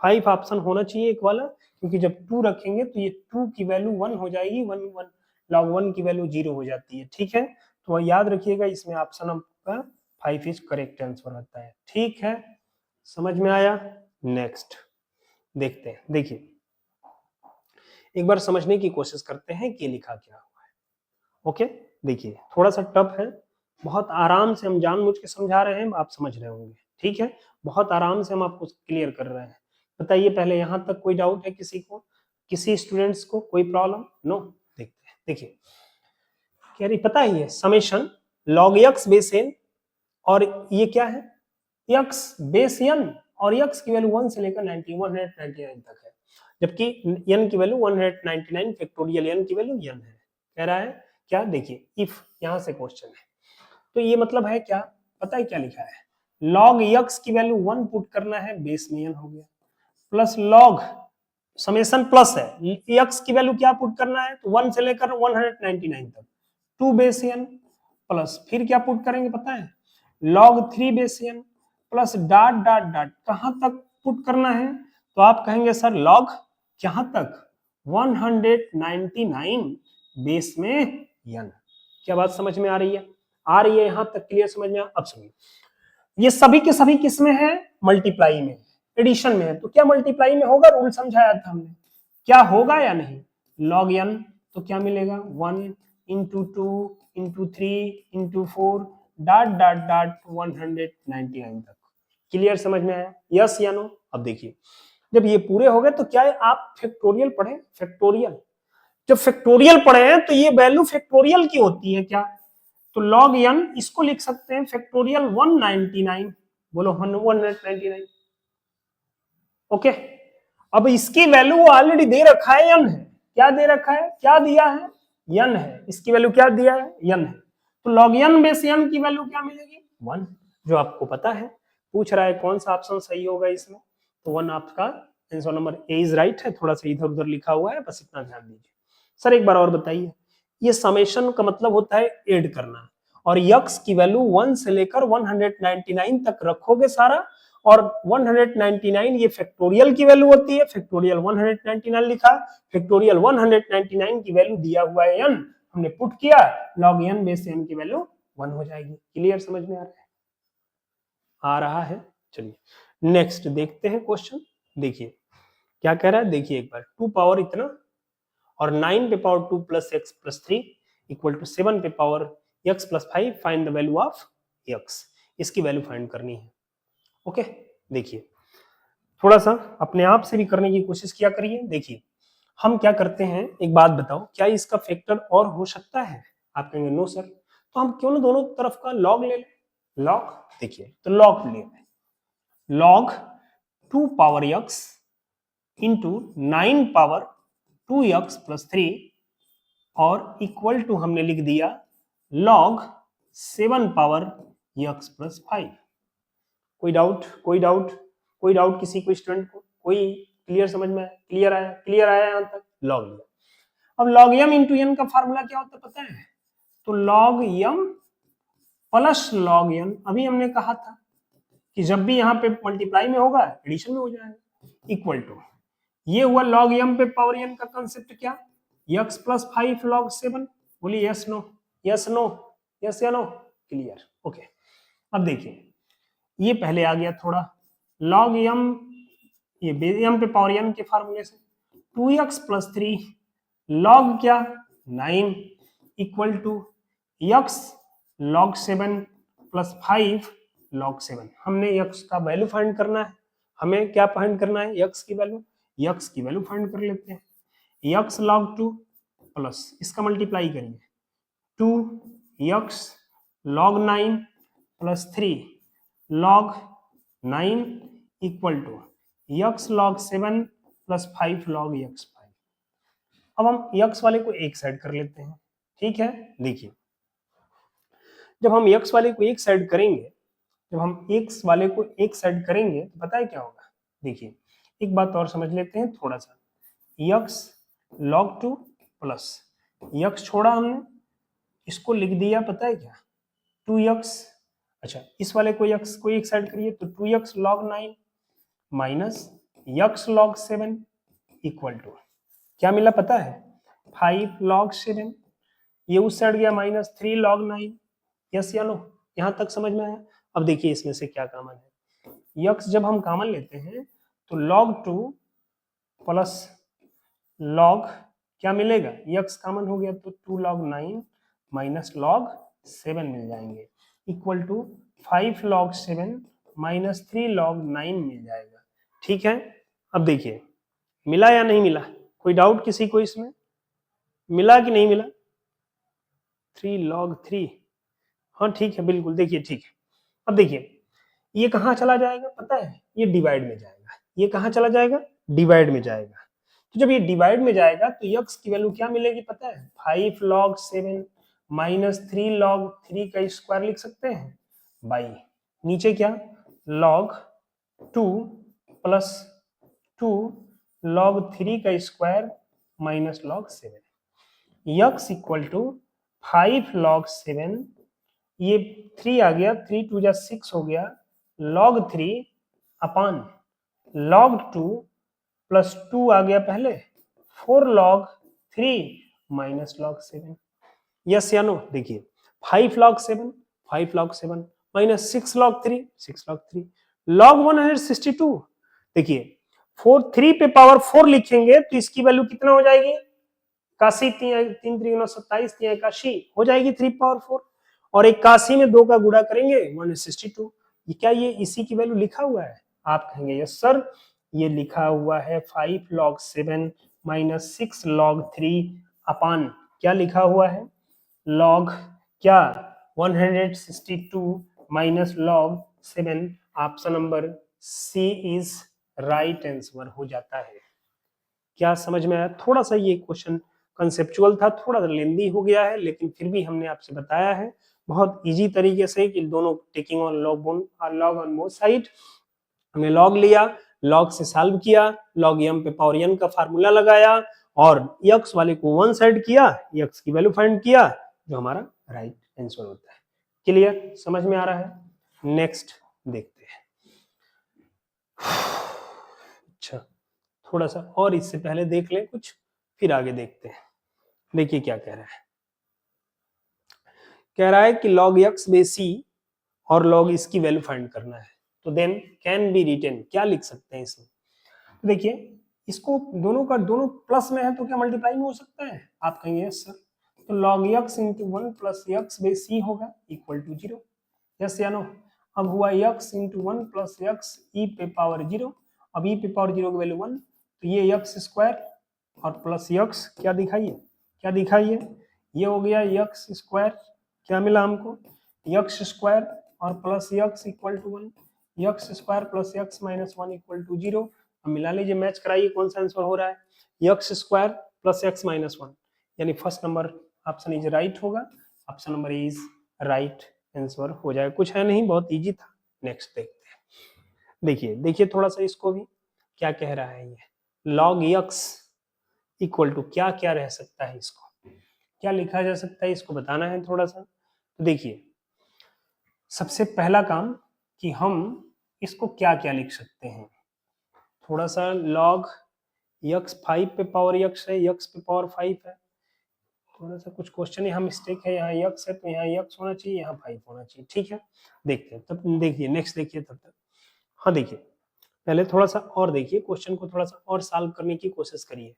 5 ऑप्शन होना चाहिए एक वाला, क्योंकि जब 2 रखेंगे तो ये 2 की वैल्यू 1 हो जाएगी, 1 log 1 की वैल्यू 0 हो जाती है। ठीक है, तो याद रखिएगा इसमें ऑप्शन आपका 5 इज करेक्ट आंसर होता है। ठीक है, समझ में आया? नेक्स्ट देखते हैं। देखिए एक बार समझने की कोशिश करते हैं कि लिखा क्या हुआ है। ओके, देखिए थोड़ा सा टफ है, बहुत आराम से हम जानबूझ के समझा रहे हैं, आप समझ रहे होंगे। ठीक है, बहुत आराम से हम आपको क्लियर कर रहे हैं। बताइए पहले यहां तक कोई डाउट है किसी को, किसी स्टूडेंट्स को कोई प्रॉब्लम? नो। देखते हैं, देखिए कह रही पता है ये summation log x base n, और ये क्या है x बेस n, और x की वैल्यू 1 से लेकर 199 तक है, जबकि n की वैल्यू 199 फैक्टोरियल n की वैल्यू n है। कह रहा है क्या, देखिए इफ यहां से क्वेश्चन है, तो ये मतलब है क्या, पता है क्या लिखा है, log x की वैल्यू 1 पुट करना है, बेस में n हो गया, प्लस log समेशन प्लस है, x की वैल्यू क्या पुट करना है, तो 1 से लेकर 199 तक 2 बेस n, प्लस फिर क्या पुट करेंगे पता है, log 3 base n, plus dot dot dot कहां तक पुट करना है, तो आप कहेंगे सर log कहां तक, 199 बेस में n। क्या बात समझ में आ रही है? आ रही है यहां तक क्लियर समझ में? अब सुनिए, ये सभी के सभी किस में है, मल्टीप्लाई में, एडिशन में है, तो क्या मल्टीप्लाई में होगा, रूल समझाया था हमने, क्या होगा या नहीं, log n, तो क्या मिलेगा 1 into 2 into 3 into 4 dot dot dot 199 तक। क्लियर समझ में आया, यस या नो? अब देखिए जब ये पूरे हो गए तो क्या है, आप फैक्टोरियल पढ़े, फैक्टोरियल जब फैक्टोरियल पढ़े हैं तो ये वैल्यू फैक्टोरियल की होती है क्या, तो log n इसको लिख सकते हैं फैक्टोरियल 199, बोलो 199। ओके, अब इसकी वैल्यू ऑलरेडी दे रखा है n है, क्या दे रखा है, क्या दिया है, n है, इसकी वैल्यू क्या दिया है, n है, तो log n बेस n की वैल्यू क्या मिलेगी, 1, जो आपको पता है। पूछ रहा है कौन सा ऑप्शन सही होगा इसमें, तो 1 आपका answer number A is right है, थोड़ा सा इधर उधर लिखा हुआ है, बस इतना ध्यान दीजिए। सर एक बार और बताइए, ये समेशन का मतलब होता है ऐड करना, और x की वैल्यू 1 से लेकर 199 तक रखोगे सारा, और 199 ये फैक्टोरियल की वैल्यू होती है, फैक्टोरियल 199 लिखा, फैक्टोरियल 199 की वैल्यू दिया हुआ है n, हमने पुट किया, log n बेस n की वैल्यू 1 हो जाएगी। क्लियर समझ में आ रहा है? आ रहा है, चलिए नेक्स्ट देखते हैं क्वेश्चन। देखिए क्या कह रहा है, देखिए एक बार 2 पावर इतना और 9 पे power 2 plus x plus 3 equal to 7 पे power x plus 5, find the value of x, इसकी वैल्यू फाइंड करनी है। ओके, देखिए थोड़ा सा अपने आप से भी करने की कोशिश किया करिए। देखिए हम क्या करते हैं, एक बात बताओ, क्या इसका फैक्टर और हो सकता है, आप कहेंगे नो सर, तो हम क्यों ना दोनों तरफ का लॉग ले लें, लॉग, देखिए तो लॉग ले लें, log 2 power x into 9 power 2x plus 3, और इक्वल टू हमने लिख दिया log 7 पावर x प्लस 5। कोई डाउट, कोई डाउट, कोई डाउट किसी को, स्टूडेंट को कोई, क्लियर समझ में आया, क्लियर आया, क्लियर आया यहां तक, लॉग लिया। अब log m इंटू n का फार्मूला क्या होता है पता है, तो log m plus log n, अभी हमने कहा था कि जब भी यहाँ पे मल्टीप्लाई में होगा एडिशन में हो जाएगा, इक्वल टू, ये हुआ log m पे पावर n का कंसेप्ट क्या, x प्लस 5 log 7, बोलिए yes no, yes no, yes या नो, क्लियर। ओके, अब देखिए ये पहले आ गया थोड़ा, log m, ये m पे पावर n के फार्मूले से 2x प्लस 3 log क्या 9 equal to x log 7 plus 5 log 7। हमने x का वैल्यू फाइंड करना है, हमें क्या फाइंड करना है, x की वैल्यू, x की वैल्यू फाइंड कर लेते हैं, x log 2 प्लस इसका मल्टीप्लाई करिए 2x log 9 plus 3 log 9 equal to x log 7 plus 5 log x 5। अब हम x वाले को एक साइड कर लेते हैं, ठीक है। देखिए जब हम x वाले को एक साइड करेंगे जब हम x वाले को एक साइड करेंगे तो पता है क्या होगा, देखिए एक बात और समझ लेते हैं थोड़ा सा, x log 2 प्लस x छोड़ा हमने, इसको लिख दिया पता है क्या 2x, अच्छा इस वाले को x को एक साइड करिए तो 2x log 9 minus x log 7 equal to क्या मिला पता है 5 log 7, ये उस साइड गया माइनस 3 log 9, यस या नो, यहां तक समझ में आया। अब देखिए इसमें से क्या कॉमन है, x जब हम कॉमन लेते हैं तो log 2 प्लस log क्या मिलेगा, x कॉमन हो गया तो 2 log 9 माइनस log 7 मिल जाएंगे equal to 5 log 7 minus 3 log 9 मिल जाएगा। ठीक है, अब देखिए मिला या नहीं मिला, कोई डाउट किसी को इसमें, मिला कि नहीं मिला, 3 log 3, हाँ ठीक है बिल्कुल, देखिए ठीक है। अब देखिए ये कहाँ चला जाएगा पता है, ये डिवाइड में जाएगा, ये कहाँ चला जाएगा डिवाइड में जाएगा, तो जब ये डिवाइड में जाएगा तो x की वैल्यू क्या मिलेगी पता है 5 log 7 माइनस 3 log 3 का स्क्वायर लिख सकते हैं बाई नीचे क्या log 2 प्लस 2 log 3 का square minus log 7, x equal to 5 log 7, ये 3 आ गया, 3 2 जा 6 हो गया, log 3 अपान log 2 प्लस 2 आ गया पहले 4 log 3 माइनस log 7, यस या नो, देखिए 5 log 7 5 log 7 minus 6 log 3 6 log 3 log 162, देखिए 4 3 पे पावर 4 लिखेंगे तो इसकी वैल्यू कितना हो जाएगी, 81, 3 3 9 27, 3 81 हो जाएगी 3 पावर 4, और 81 में 2 का गुणा करेंगे 162, ये क्या ये इसी की वैल्यू लिखा हुआ है, आप कहेंगे यस सर ये लिखा हुआ है 5 log 7 माइनस 6 log 3 अपान क्या लिखा हुआ है log क्या 162 minus log 7, option number C is right answer हो जाता है। क्या समझ में आया, थोड़ा सा ये क्वेश्चन कंसेप्चुअल था, थोड़ा लेंदी हो गया है, लेकिन फिर भी हमने आपसे बताया है बहुत इजी तरीके से कि दोनों taking on log on both side, हमने लॉग लिया, लॉग से सॉल्व किया, लॉग m पे पावर n का फार्मूला लगाया और x वाले को वन साइड किया, x की वैल्यू फाइंड किया, जो हमारा राइट आंसर होता है। क्लियर, समझ में आ रहा है, नेक्स्ट देखते हैं। अच्छा थोड़ा सा और इससे पहले देख लें कुछ, फिर आगे देखते हैं। देखिए क्या कह रहा है, कह रहा है कि log x बेस c और log इसकी वैल्यू फाइंड करना है, तो देन कैन बी रिटन, क्या लिख सकते हैं इसमें, तो देखिए इसको दोनों का दोनों प्लस में है तो क्या मल्टीप्लाई में हो सकता है, आप कहेंगे यस सर, तो log x into 1 plus x base c होगा इक्वल टू 0, यस या नो, अब हुआ x into 1 plus x e पे पावर 0, अब e पे पावर 0 की वैल्यू 1, तो ये x स्क्वायर और प्लस x क्या दिखाइए, क्या दिखाइए, ये हो गया x स्क्वायर, क्या मिला हमको x स्क्वायर और plus x equal to 1, x square plus x minus 1 equal to 0, अब मिला लीजिए, मैच कराइए कौन सा आंसर हो रहा है, x square plus x minus 1, यानी first number option is right होगा, option number is right answer हो जाएगा, कुछ है नहीं, बहुत इजी था। नेक्स्ट देखते हैं, देखिए देखिए थोड़ा सा इसको भी, क्या कह रहा है ये log x इक्वल टू क्या क्या रह सकता है, इसको क्या लिखा जा सकता है, इसको बताना है थोड़ा सा, तो देखिए सबसे पहला काम कि हम इसको क्या क्या लिख सकते हैं, थोड़ा सा log x 5 पे पावर x है, x पे पावर 5 है, थोड़ा सा कुछ क्वेश्चन यहाँ मिस्टेक है, यहाँ x है तो यहाँ x होना चाहिए, यहाँ 5 होना चाहिए, ठीक है देखते हैं, तब देखिए नेक्स्ट देखिए तब तक, हाँ देखिए पहले थोड़ा सा और देखिए क्वेश्चन को, थोड़ा सा और सॉल्व करने की कोशिश करिए,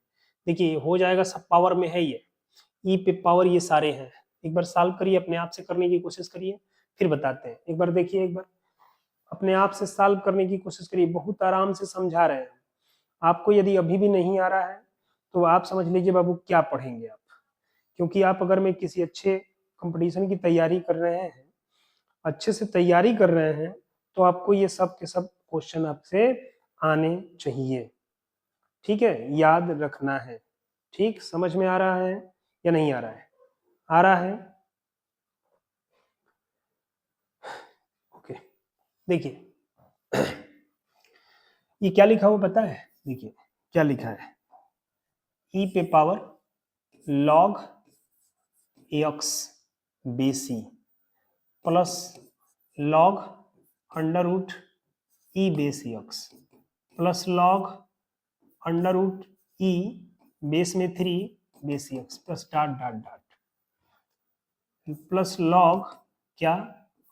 देखिए हो जाएगा, सब पावर में है ये, ई पे पावर ये सारे हैं, एक बार सॉल्व करिए, अपने आप से करने की कोशिश करिए, फिर बताते हैं, एक बार देखिए, एक बार अपने आप से सॉल्व करने की कोशिश करिए, बहुत आराम से समझा रहे हैं, आपको यदि अभी भी नहीं आ रहा है तो आप समझ लीजिए बाबू क्या पढ़ेंगे आप, क्योंकि आप अगर मैं किसी अच्छे कंपटीशन की तैयारी कर रहे हैं, अच्छे से तैयारी कर रहे हैं, तो आपको ये सब के सब क्वेश्चन आपसे आने चाहिए, ठीक है, याद रखना है, ठीक, समझ में आ रहा है या नहीं आ रहा है, आ रहा है, ओके देखिए ये क्या लिखा हुआ पता है? देखिए क्या लिखा है, ई पे power log x base e plus log under root e base x plus log under root e base में 3 base x plus dot dot dot plus log क्या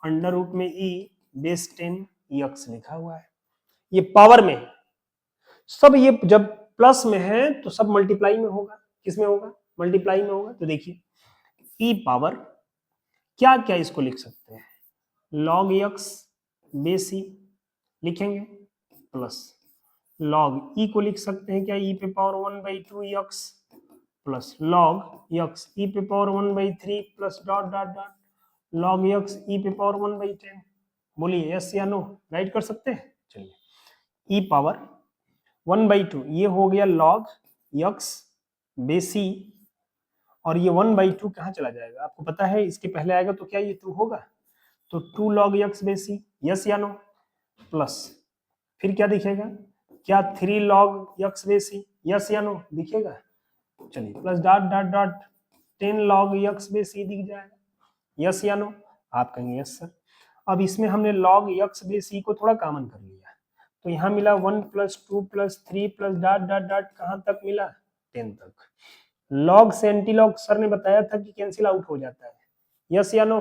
अंडर रूट में ई बेस 10 एक्स लिखा हुआ है। ये power में है। सब ये जब प्लस में है तो सब मल्टीप्लाई में होगा। किस में होगा? मल्टीप्लाई में होगा। तो देखिए ई पावर क्या क्या इसको लिख सकते हैं, log x बेसी लिखेंगे प्लस log e को लिख सकते हैं क्या, e पे power 1/2 x plus log x e पे power 1/3 plus dot dot dot log x e पे पावर 1/10। बोलिए यस या नो, राइट कर सकते हैं। चलिए e पावर 1/2 ये हो गया log x बेसी, और ये 1/2 कहाँ चला जाएगा आपको पता है, इसके पहले आएगा तो क्या ये 2 होगा, तो 2 log x बेसी, यस या नो, प्लस फिर क्या दिखेगा, क्या 3 log x बेसी, यस या नो दिखेगा। चलिए plus dot dot dot 10 log x बेसी दिख जाएगा, यस या नो। आप कहेंगे यस सर। अब इसमें हमने log x बेसी को थोड़ा कॉमन कर लिया, तो यहाँ मिला 1 + 2 + 3 प्लस डॉट डॉट डॉट कहाँ तक मिला, 10 तक। लॉग से एंटीलॉग सर ने बताया था कि कैंसिल आउट हो जाता है, यस या नो,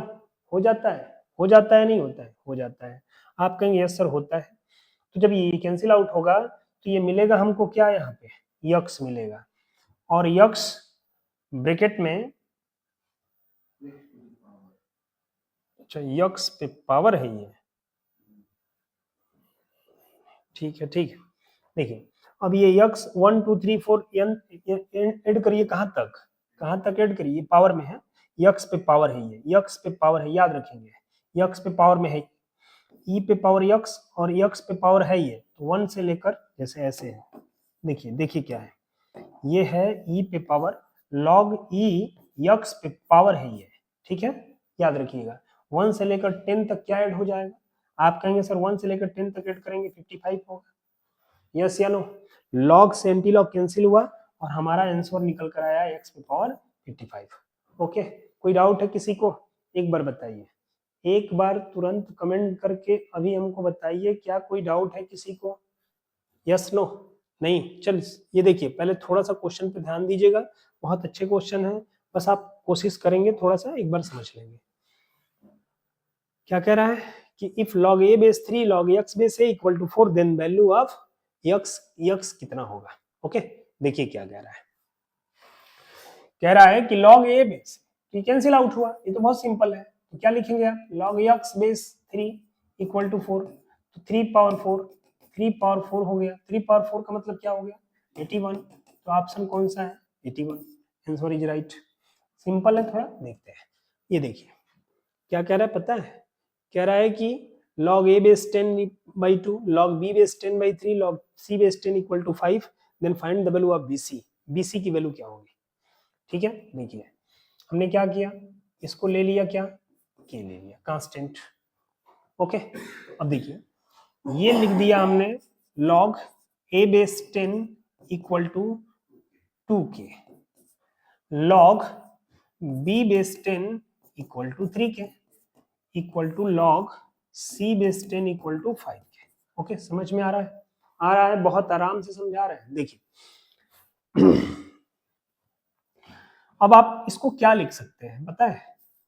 हो जाता है, हो जाता है नहीं होता है, हो जाता है। आप कहेंगे यस सर होता है। तो जब ये कैंसिल आउट होगा तो ये मिलेगा हमको क्या, यहाँ पे यक्स मिलेगा, और यक्स ब्रैकेट में, अच्छा यक्स पे पावर है ये, ठीक है ठीक है। देखिए अब ये यक्स 1 2 3 4 ऐड करिए, कहाँ तक ऐड करिए, पावर में है, यक्स पे पावर है ये, यक्स पे पावर है, याद रखेंगे यक्स पे पावर में है, ई पे पावर यक्स और यक्स पे पावर है ये, तो 1 से लेकर जैसे ऐसे है, देखिए देखिए क्या है, ये है ई पे पावर log ई यक्स पे पावर है ये, ठीक है, याद रखिएगा। 1 से लेकर 10 तक क्या ऐड हो जाएगा, आप कहेंगे सर 1 से लेकर 10 तक ऐड करेंगे 55 होगा, यस या नो। लॉग से एंटीलॉग कैंसिल हुआ और हमारा आंसर निकल कर आया एक्स पे पावर 55। ओके, कोई डाउट है किसी को, एक बार बताइए, एक बार तुरंत कमेंट करके अभी हमको बताइए, क्या कोई डाउट है किसी को, यस नो, नहीं। चल ये देखिए पहले थोड़ा सा क्वेश्चन पे ध्यान दीजिएगा, बहुत अच्छे क्वेश्चन है, बस आप कोशिश करेंगे थोड़ा सा एक बार समझ लेंगे। क्या कह रहा है कि if log a base 3 log x base a equal to 4 then value of x कितना होगा। ओके देखिए क्या कह रहा है कि log a बेस, तो कैंसिल आउट हुआ, ये तो बहुत सिंपल है, तो क्या लिखेंगे आप, log x base 3 equal to 4, तो 3 पावर 4 हो गया, 3 पावर 4 का मतलब क्या हो गया 81, तो ऑप्शन कौन सा है 81, आंसर इज राइट। सिंपल है, थोड़ा देखते हैं। ये देखिए क्या कह रहा है पता है, कह रहा है कि log a base 10/2 log b base 10/3 log c base 10 equal to 5 then find the value of bc की वैल्यू क्या होगी। ठीक है देखिए हमने क्या किया, इसको ले लिया, क्या के ले लिया कांस्टेंट। ओके अब देखिए ये लिख दिया हमने log a base 10 equal to 2k log b base 10 equal to 3k equal to log c base 10 equal to 5k। Okay समझ में आ रहा है, आ रहा है, बहुत आराम से समझा रहे हैं। देखिए अब आप इसको क्या लिख सकते हैं पता है,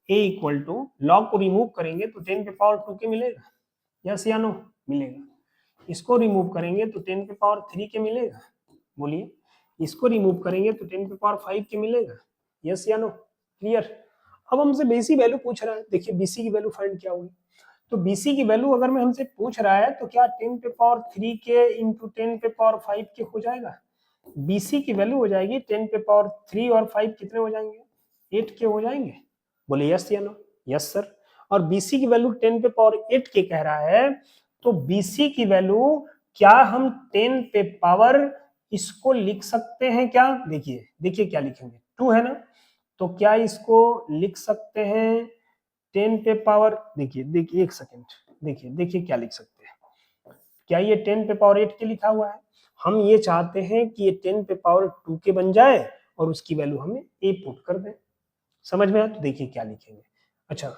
a इक्वल टू लॉग को रिमूव करेंगे तो 10 पे पावर 2 के मिलेगा, यस या नो मिलेगा। इसको रिमूव करेंगे तो 10 पे पावर 3 के मिलेगा, बोलिए। इसको रिमूव करेंगे तो 10 पे पावर 5 के मिलेगा, यस या नो, क्लियर। अब हमसे बेसी वैल्यू पूछ रहा है, देखिए बीसी की वैल्यू फाइंड क्या होगी, तो बीसी की वैल्यू अगर मैं हमसे पूछ रहा है तो क्या 10 पे पावर 3 के इंटू 10 पे पावर 5 के हो जाएगा, बीसी की वैल्यू हो जाएगी 10 पे पावर 3 और 5 कितने हो जाएंगे, 8 के हो जाएंगे, बोले यस या नो, यस सर। और बीसी की वैल्यू 10 पे पावर 8 के कह रहा है, तो बीसी की वैल्यू क्या हम 10 पे पावर इसको लिख सकते हैं क्या, देखिए देखिए क्या लिखेंगे, 2 है ना, तो क्या इसको लिख सकते हैं 10 पे पावर, देखिए देखिए एक सेकेंड, देखिए देखिए क्या लिख सकते हैं, क्या ये 10 पे पावर 8 के लिखा हुआ है? हम ये चाहते हैं कि ये 10 पे पावर 2 के बन जाए और उसकी वैल्यू हमें a पुट कर दें। समझ में आया? तो देखिए क्या लिखेंगे। अच्छा,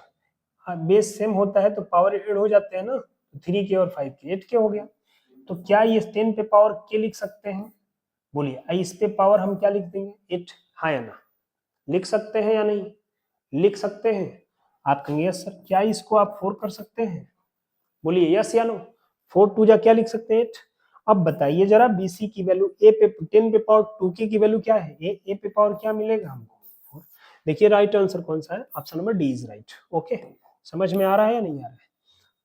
बेस सेम होता है तो पावर ऐड हो जाते हैं ना, 3 के और 5 के 8 के हो गया। तो क्या ये 10 पे पावर के लिख सकते हैं? बोलिए, इस पे पावर हम क्या लिख देंगे? 8। हाँ या ना? लिख सकते हैं या नहीं? लिख सकते हैं। आप कहेंगे यस सर, क्या इसको आप 4 कर सकते हैं? बोलिए यस या नो। 4 2 जा क्या लिख सकते हैं? 8। अब बताइए जरा, बीसी की वैल्यू ए पे 10 पे पावर 2 की वैल्यू क्या है? ए पे पावर क्या मिलेगा हमको? 4। देखिए राइट आंसर कौन सा है? Option number D is right. Okay, समझ में आ रहा है या नहीं आ रहा है?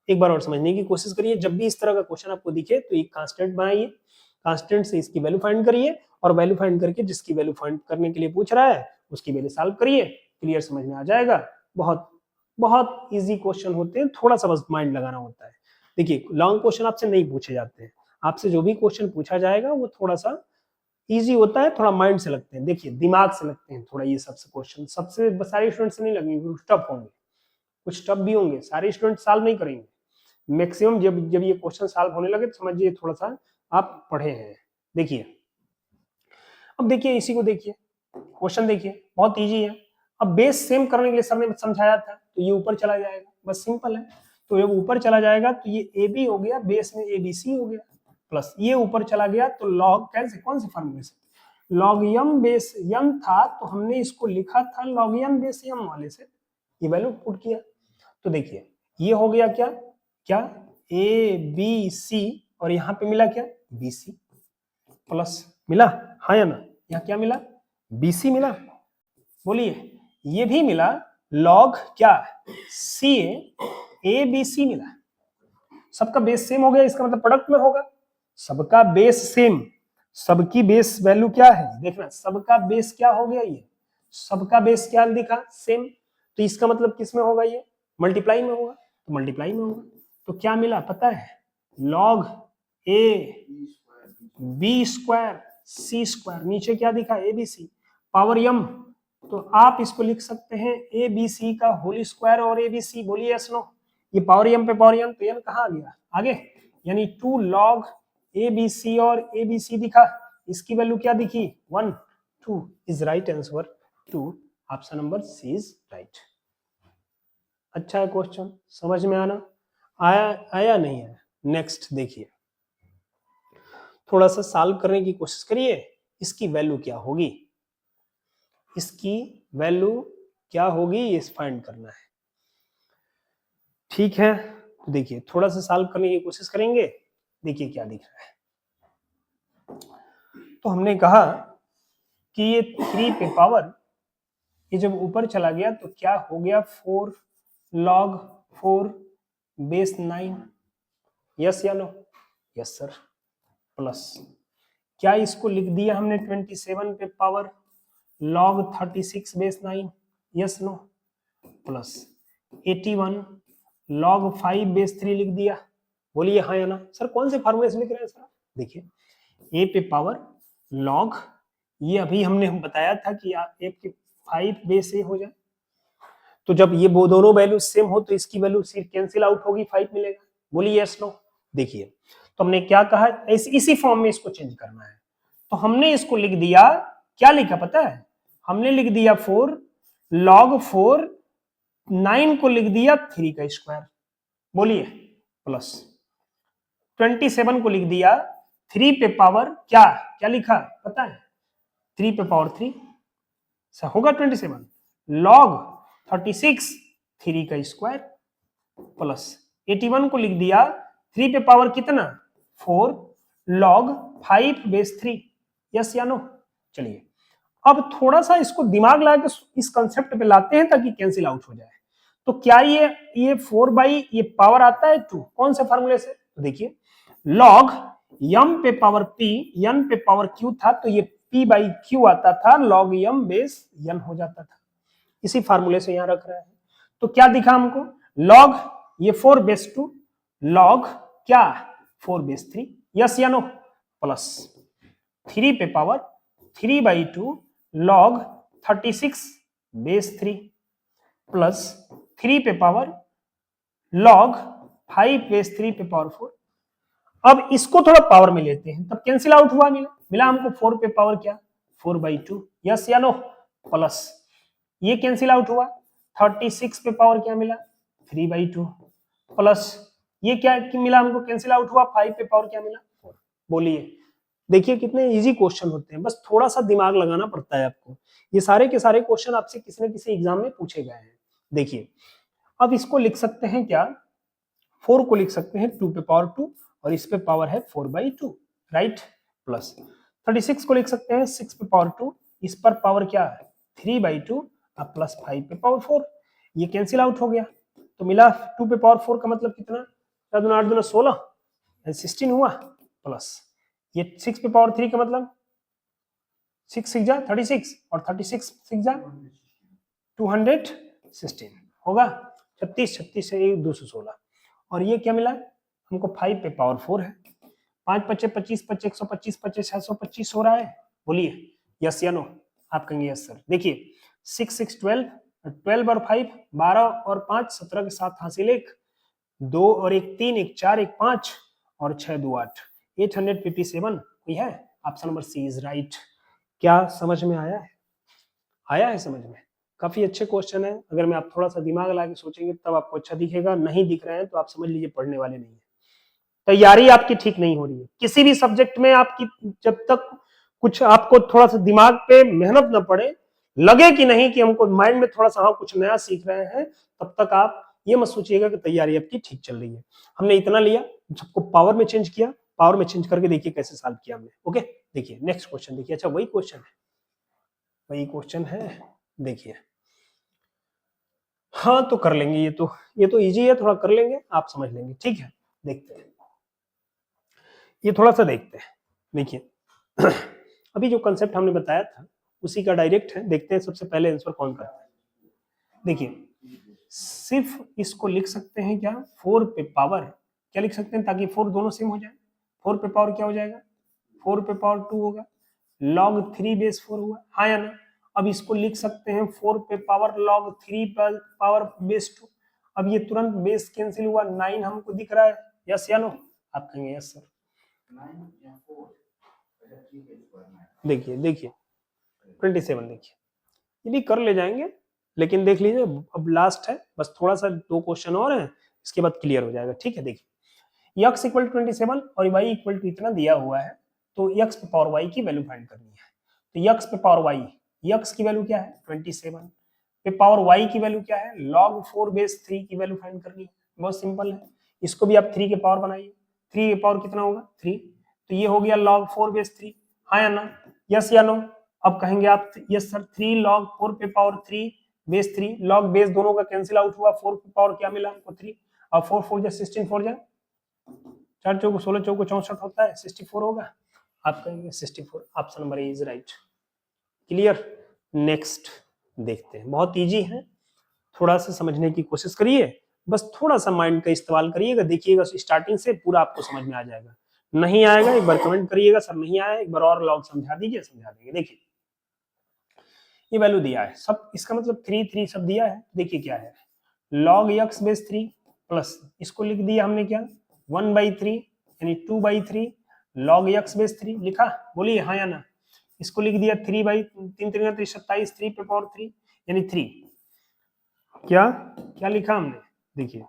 एक बार और समझने की कोशिश करिए। जब भी इस तरह का क्वेश्चन आपको दिखे तो एक कांस्टेंट बनाइए, कांस्टेंट से इसकी वैल्यू फाइंड करिए और वैल्यू फाइंड करके जिसकी वैल्यू फाइंड करने के लिए पूछ रहा है उसकी वैल्यू सॉल्व करिए। क्लियर समझ में आ जाएगा। बहुत बहुत इजी क्वेश्चन होते हैं, थोड़ा सा बस माइंड लगाना होता है। देखिए लॉन्ग क्वेश्चन आपसे नहीं पूछे जाते हैं, आपसे जो भी क्वेश्चन पूछा जाएगा वो थोड़ा सा इजी होता है, थोड़ा माइंड से लगते हैं। देखिए दिमाग से लगते हैं थोड़ा, ये सबसे क्वेश्चन सबसे सारे स्टूडेंट से नहीं लगेंगे, कुछ टफ होंगे, कुछ टफ भी होंगे, सारे स्टूडेंट सॉल्व नहीं करेंगे। मैक्सिमम जब जब ये क्वेश्चन सॉल्व होने लगे तो समझिए थोड़ा सा आप पढ़े हैं। देखिए अब देखिए इसी को देखिए, क्वेश्चन देखिए बहुत इजी है। अब बेस सेम करने के लिए सर ने समझाया था, तो ये ऊपर चला जाएगा, बस सिंपल है। तो ये ऊपर चला जाएगा तो ये ए बी हो गया, बेस में ए बी सी हो गया, प्लस ये ऊपर चला गया तो लॉग कैसे, कौन से फॉर्मूले से? लॉग यम बेस यम था तो हमने इसको लिखा था लॉग यम बेस यम वाले से, ये वैल्यू पुट किया। तो देखिए ये हो गया क्या क्या ए बी सी, और यहाँ पे मिला क्या? बी सी प्लस, मिला हाँ या ना? यहाँ क्या मिला? बी सी मिला। बोलिए ये भी मिला लॉग क्या? सी ए बी सी मिला। सबका बेस सेम हो गया, इसका मतलब प्रोडक्ट में होगा। सबका बेस सेम, सबकी बेस वैल्यू क्या है देखना, सबका बेस क्या हो गया? ये सबका बेस क्या दिखा? सेम। तो इसका मतलब किस में होगा? ये मल्टीप्लाई में होगा, तो मल्टीप्लाई में होगा। तो क्या मिला पता है? लॉग ए बी स्क्वायर सी स्क्वायर, नीचे क्या दिखा? A B c power m. तो आप इसको लिख सकते हैं ए बी सी का होल स्क्वायर और ए बी सी। बोलिए यस नो। ये पावर यम पे पावर यम, तो यम कहाँ आ गया आगे, यानी 2 लॉग ए बी सी, और ए बी सी दिखा, इसकी वैल्यू क्या दिखी? 1 2 is right answer 2। Option number C is right. अच्छा है क्वेश्चन, समझ में आना आया आया नहीं आया? नेक्स्ट देखिए, थोड़ा सा सॉल्व करने की कोशिश करिए। इसकी वैल्यू क्या होगी? इसकी वैल्यू क्या होगी ये फाइंड करना है। ठीक है, तो देखिए थोड़ा सा सॉल्व करने की कोशिश करेंगे। देखिए क्या दिख रहा है। तो हमने कहा कि ये 3 पे पावर, ये जब ऊपर चला गया तो क्या हो गया? 4 log 4 बेस 9। यस या नो? Yes sir. प्लस क्या इसको लिख दिया हमने 27 पे power log 36 base 9। Yes no? Plus 81 log 5 base 3 लिख दिया। बोलिए हाँ या ना? सर कौन से फार्मूले से लिख रहे हैं सर? देखिए ए पे पावर log, ये अभी हमने बताया था कि ए के 5 बेस ए हो जाए, तो जब ये वो दोनों वैल्यू सेम हो तो इसकी वैल्यू सिर्फ कैंसिल आउट होगी, 5 मिलेगा। बोलिए यस नो? देखिए तो हमने क्या कहा, इसी फॉर्म में इसको चेंज करना है। तो हमने इसको लिख दिया, क्या लिखा पता है? हमने लिख दिया 4 log 4, 9 को लिख दिया 3 का स्क्वायर। बोलिए प्लस 27 को लिख दिया 3 पे पावर क्या क्या लिखा पता है? 3 पे पावर 3 होगा 27 log 36 3 का स्क्वायर, प्लस 81 को लिख दिया 3 पे पावर कितना? 4 log 5 बेस 3। यस या नो? चलिए अब थोड़ा सा इसको दिमाग लगा के इस कंसेप्ट पे लाते हैं ताकि कैंसिल आउट हो जाए। तो क्या ये 4 बाई ये पावर आता है 2, कौन से फार्मूले से? तो देखिए log यम पे पावर p n पे पावर q था, तो ये p बाई q आता था, log यम बेस n हो जाता था। इसी फार्मूले से यहां रख रहे हैं। तो क्या दिखा हमको? log ये 4 बेस 2 log क्या 4 बेस 3। यस या नो? प्लस 3 पे power 3 by 2 log 36 base 3 plus 3 पे पावर log 5 बेस 3 पे पावर 4। अब इसको थोड़ा पावर में लेते हैं, तब कैंसिल आउट हुआ, मिला हमको 4 पे पावर क्या 4/2, यस या नो, प्लस ये कैंसिल आउट हुआ, 36 पे पावर क्या मिला 3/2, प्लस ये क्या मिला हमको कैंसिल आउट हुआ, 5 पे पावर क्या मिला 4। बोलिए, देखिए कितने इजी क्वेश्चन होते हैं, बस थोड़ा सा दिमाग लगाना पड़ता है आपको। ये सारे के सारे क्वेश्चन आपसे किसी न किसी एग्जाम में पूछे गए हैं। देखिए अब इसको लिख सकते हैं क्या, 4 को लिख सकते हैं 2 पे पावर 2 और इस पे पावर है 4/2, राइट, प्लस 36 को लिख सकते हैं 6 पे पावर 2, इस पर पावर क्या है 3/2 और प्लस 5 पे पावर 4, ये कैंसिल आउट हो गया, तो मिला 2 पे पावर 4 का मतलब कितना, 4 दूना 8 दूना 16, 16 हुआ, प्लस ये 6 पे पावर 3 का मतलब 6 6 जा 36 और 36 6 जा 216 होगा, 36 36 से 1 216, और ये क्या मिला हमको 5 पे पावर 4 है, 5 पच्चे 25 पच्चे 125 पच्चे 625 हो रहा है। बोलिए यस या नो, आप कहेंगे यस सर। देखिए 6 6 12, 12 और 5 12 और 5 17 के साथ हासिल 1, 2 और 1 3, 1 4 1 5 और 6 2 8, 857 कोई है, option number C is right. क्या समझ में आया है, आया है समझ में, काफी अच्छे क्वेश्चन है, अगर मैं आप थोड़ा सा दिमाग लगा के सोचेंगे तब आपको अच्छा दिखेगा, नहीं दिख रहे हैं तो आप समझ लीजिए पढ़ने वाले नहीं है, तैयारी आपकी ठीक नहीं हो रही है किसी भी सब्जेक्ट में आपकी, जब तक कुछ आपको थोड़ा सा दिमाग पे मेहनत न पड़े, लगे कि नहीं कि हमको माइंड में थोड़ा सा हाँ कुछ नया सीख रहे हैं, तब तक आप ये मत सोचिएगा कि तैयारी आपकी ठीक चल रही है। हमने इतना लिया, सबको पावर में चेंज किया, पावर में चेंज करके देखिए कैसे सॉल्व किया हमने। ओके देखिए नेक्स्ट क्वेश्चन देखिए, अच्छा वही क्वेश्चन है, वही क्वेश्चन है, देखिए हाँ तो कर लेंगे, ये तो इजी है, थोड़ा कर लेंगे आप समझ लेंगे, ठीक है देखते हैं, ये थोड़ा सा देखते हैं। देखिए अभी जो कंसेप्ट हमने बताया था उसी का डायरेक्ट है, देखते हैं सबसे पहले आंसर कौन करता है। देखिए सिर्फ इसको लिख सकते हैं क्या 4 पे पावर, क्या लिख सकते हैं ताकि 4 दोनों सेम हो जाए, 4 पे पावर क्या हो जाएगा 4 पे पावर 2 होगा, log 3 बेस 4 हुआ, हाँ या ना। अब इसको लिख सकते हैं 4 पे पावर log 3 पर पावर बेस 2, अब ये तुरंत बेस कैंसिल हुआ, 9 हमको दिख रहा है, यस या नो, आप कहेंगे यस सर। देखिए देखिए 27 देखिए, ये भी कर ले जाएंगे, लेकिन देख लीजिए अब लास्ट है, बस थोड़ा सा 2 क्वेश्चन और हैं, इसके बाद क्लियर हो जाएगा, ठीक है। देखिए x इक्वल 27 और y इक्वल टू इतना दिया हुआ है, तो x पे पावर y की वैल्यू फाइंड करनी है, तो x पे पावर y, x की वैल्यू क्या है 27, पे पावर y की वैल्यू क्या है log 4 बेस 3 की वैल्यू फाइंड करनी है, बहुत सिंपल है, इसको भी आप 3 के पावर बनाइए, 3 के पावर कितना होगा 3, तो ये हो गया log 4 बेस 3, हाँ या ना, यस या नो। अब कहेंगे आप यस सर, 3 log 4 पे पावर 3 बेस 3, log बेस दोनों का कैंसिल आउट हुआ, 4 पे पावर क्या मिला हमको 3, और 4 4 जा 16 4 जा 4 चौको 16 चौको 64 होता है, 64 होगा, आप कहेंगे 64, option number A is right. Clear, next देखते हैं, बहुत इजी है, थोड़ा सा समझने की कोशिश करिए, बस थोड़ा सा माइंड का इस्तेमाल करिएगा, देखिएगा स्टार्टिंग से पूरा आपको समझ में आ जाएगा, नहीं आएगा एक बार कमेंट करिएगा सर नहीं आया, एक बार और लॉग समझा दीजिए, समझा देंगे। देखिए ये वैल्यू दिया है सब, इसका मतलब 3 3 सब दिया है, देखिए क्या है log x बेस 3 प्लस इसको लिख दिया हमने क्या 1/3 यानी 2/3 log x बेस 3 लिखा, बोलिए हाँ या ना। इसको लिख दिया 3/3 3 27 3 पे पावर 3 यानी 3, क्या क्या लिखा हमने, देखिए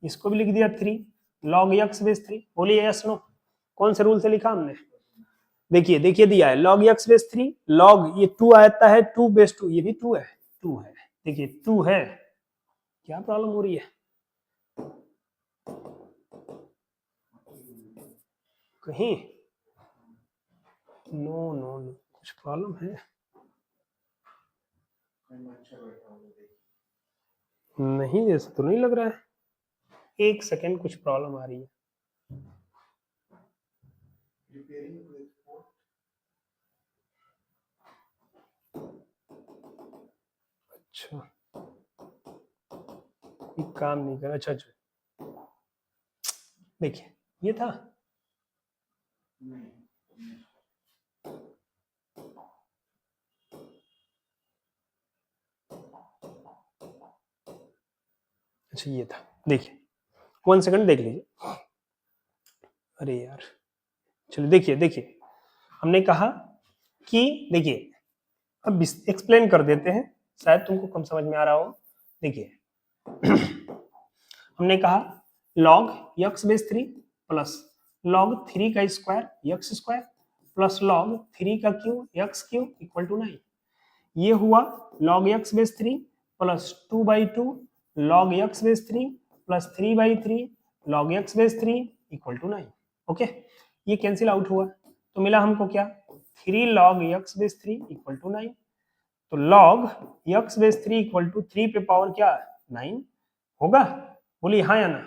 इसको भी लिख दिया 3 log x बेस 3, बोलिए यस नो, कौन से रूल से लिखा हमने, देखिए देखिए दिया है log x बेस 3 log ये 2 आता है 2 बेस 2, ये भी 2 है, 2 है, देखिए 2 है, क्या प्रॉब्लम हो रही है कहीं, नो नो नो कुछ प्रॉब्लम है, नहीं जैसे तो नहीं लग रहा है, एक सेकंड कुछ प्रॉब्लम आ रही है, अच्छा ये काम नहीं कर, अच्छा अच्छा देखिए ये था, अच्छा ये था, देखिए 1 सेकंड देख लीजिए। अरे यार, चलो देखिए हमने कहा कि देखिए अब एक्सप्लेन कर देते हैं, शायद तुमको कम समझ में आ रहा हो। देखिए हमने कहा log x base 3 plus log 3 का square x square plus log 3 का cube x cube equal to 9। ये हुआ log x base 3 plus 2/2 log x base 3 plus 3/3 log x base 3 equal to 9। Okay, ये कैंसिल आउट हुआ तो मिला हमको क्या, 3 log x base 3 equal to 9। तो log x base 3 equal to 3 पे पावर क्या 9 होगा, बोलिए हाँ या ना।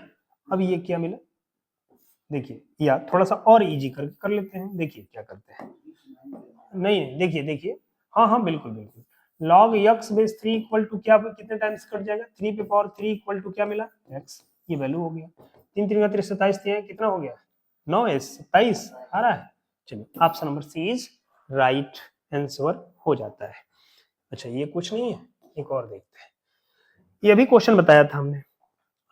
अब ये क्या मिला, देखिए या थोड़ा सा और इजी कर लेते हैं। देखिए क्या करते हैं, नहीं देखिए हाँ बिल्कुल log x base 3 equal to क्या, कितने टाइम्स कट जाएगा, 3 पे पावर 3 इक्वल टू क्या मिला x, ये वैल्यू हो गया। 3 3 का 27 कितना हो गया 9 27 आ रहा है। चलिए option number C is right answer हो जाता है। अच्छा ये कुछ नहीं है, एक और देखते हैं। ये अभी क्वेश्चन बताया था हमने,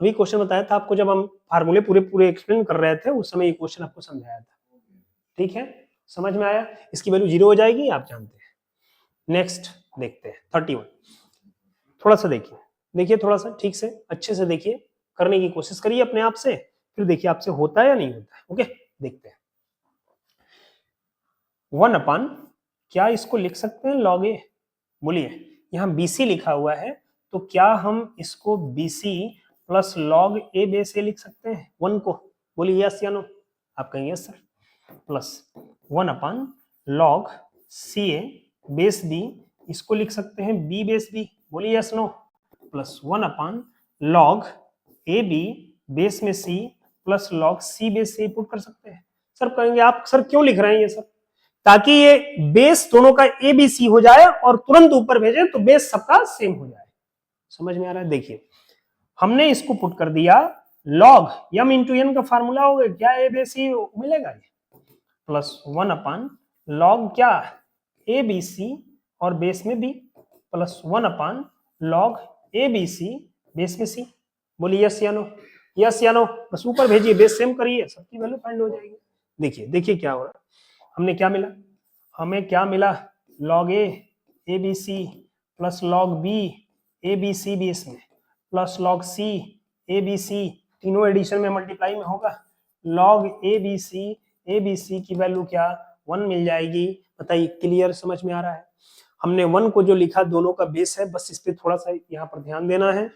अभी क्वेश्चन बताया था आपको जब हम फार्मूले पूरे एक्सप्लेन कर रहे थे, उस समय ये क्वेश्चन आपको समझाया था। ठीक है, समझ में आया, इसकी वैल्यू 0 हो जाएगी, आप जानते हैं। नेक्स्ट देखते हैं 31। थोड़ा सा देखिए थोड़ा सा ठीक से अच्छे से देखिए, करने की कोशिश करिए अपने आप से, फिर देखिए आपसे होता है या नहीं होता है। ओके देखते हैं। 1 अपान, क्या इसको लिख सकते हैं log a, बोलिए यहाँ BC लिखा हुआ है, तो क्या हम इसको BC plus log a base a लिख सकते हैं 1 को, बोलिए यस या नो। आप कहेंगे yes sir. Plus 1 upon log CA base b, इसको लिख सकते हैं b बेस b, बोलिए yes no. Plus 1 upon log AB base में c plus log c base c put कर सकते हैं। सर कहेंगे आप सर क्यों लिख रहे हैं ये सर, ताकि ये बेस दोनों का ए बी सी हो जाए और तुरंत ऊपर भेजे तो बेस सबका सेम हो जाए। समझ में आ रहा है, देखिए हमने इसको पुट कर दिया log m इंटू एन का फार्मूला होगा क्या, ए बी सी मिलेगा ये, प्लस 1 अपान log क्या ए बी सी और बेस में b, plus 1 upon log A B C base में सी, बोलिए यस या नो। यस या नो, बस ऊपर भेजिए, बेस सेम करिए, सबकी वैल्यू फाइंड हो जाएगी। देखिए क्या हो रहा है, हमने क्या मिला, हमें क्या मिला log A B C plus log b A B C base में plus log c A B C, तीनों एडिशन में मल्टीप्लाई में होगा, log ए बी सी की वैल्यू क्या 1 मिल जाएगी। बताइए क्लियर, समझ में आ रहा है। हमने 1 को जो लिखा दोनों का बेस है, बस इस पे थोड़ा सा यहाँ पर ध्यान देना है,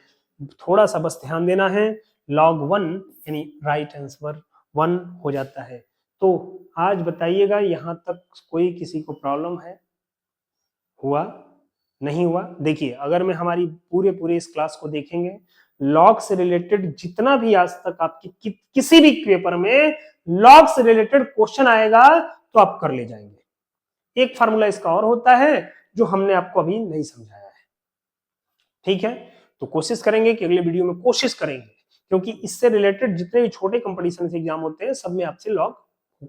थोड़ा सा बस ध्यान देना है। log 1 यानी राइट आंसर 1 हो जाता है। तो आज बताइएगा यहाँ तक कोई किसी को प्रॉब्लम है, हुआ नहीं हुआ। देखिए अगर मैं हमारी पूरे इस क्लास को देखेंगे, लॉग से रिलेटेड जितना भी आज तक आपकी किसी भी पेपर में लॉग से रिलेटेड क्वेश्चन आएगा तो आप कर ले जाएंगे। एक फार्मूला इसका और होता है जो हमने आपको अभी नहीं समझाया है। ठीक है, तो कोशिश करेंगे कि अगले वीडियो में कोशिश करेंगे, क्योंकि इससे रिलेटेड जितने भी छोटे कंपटीशन से एग्जाम होते हैं सब में आपसे लॉग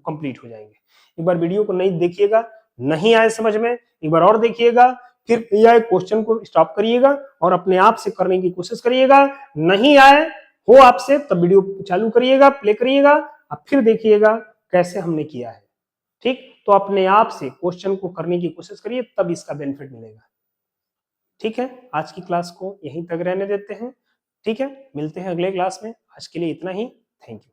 कंप्लीट हो जाएंगे। एक बार वीडियो को नहीं देखिएगा, नहीं आए समझ में, एक बार और देखिएगा, फिर यह क्वेश्चन को स्टॉप करिएगा और अपने आप से करने की कोशिश करिएगा। नहीं आए हो आपसे तब वीडियो चालू करिएगा, प्ले करिएगा, अब फिर देखिएगा कैसे हमने किया है। ठीक, तो अपने आप से क्वेश्चन को करने की कोशिश करिए, तब इसका बेनिफिट मिलेगा। ठीक है, आज की क्लास को यहीं तक रहने देते हैं। ठीक है, मिलते हैं अगले क्लास में, आज के लिए इतना ही, थैंक यू।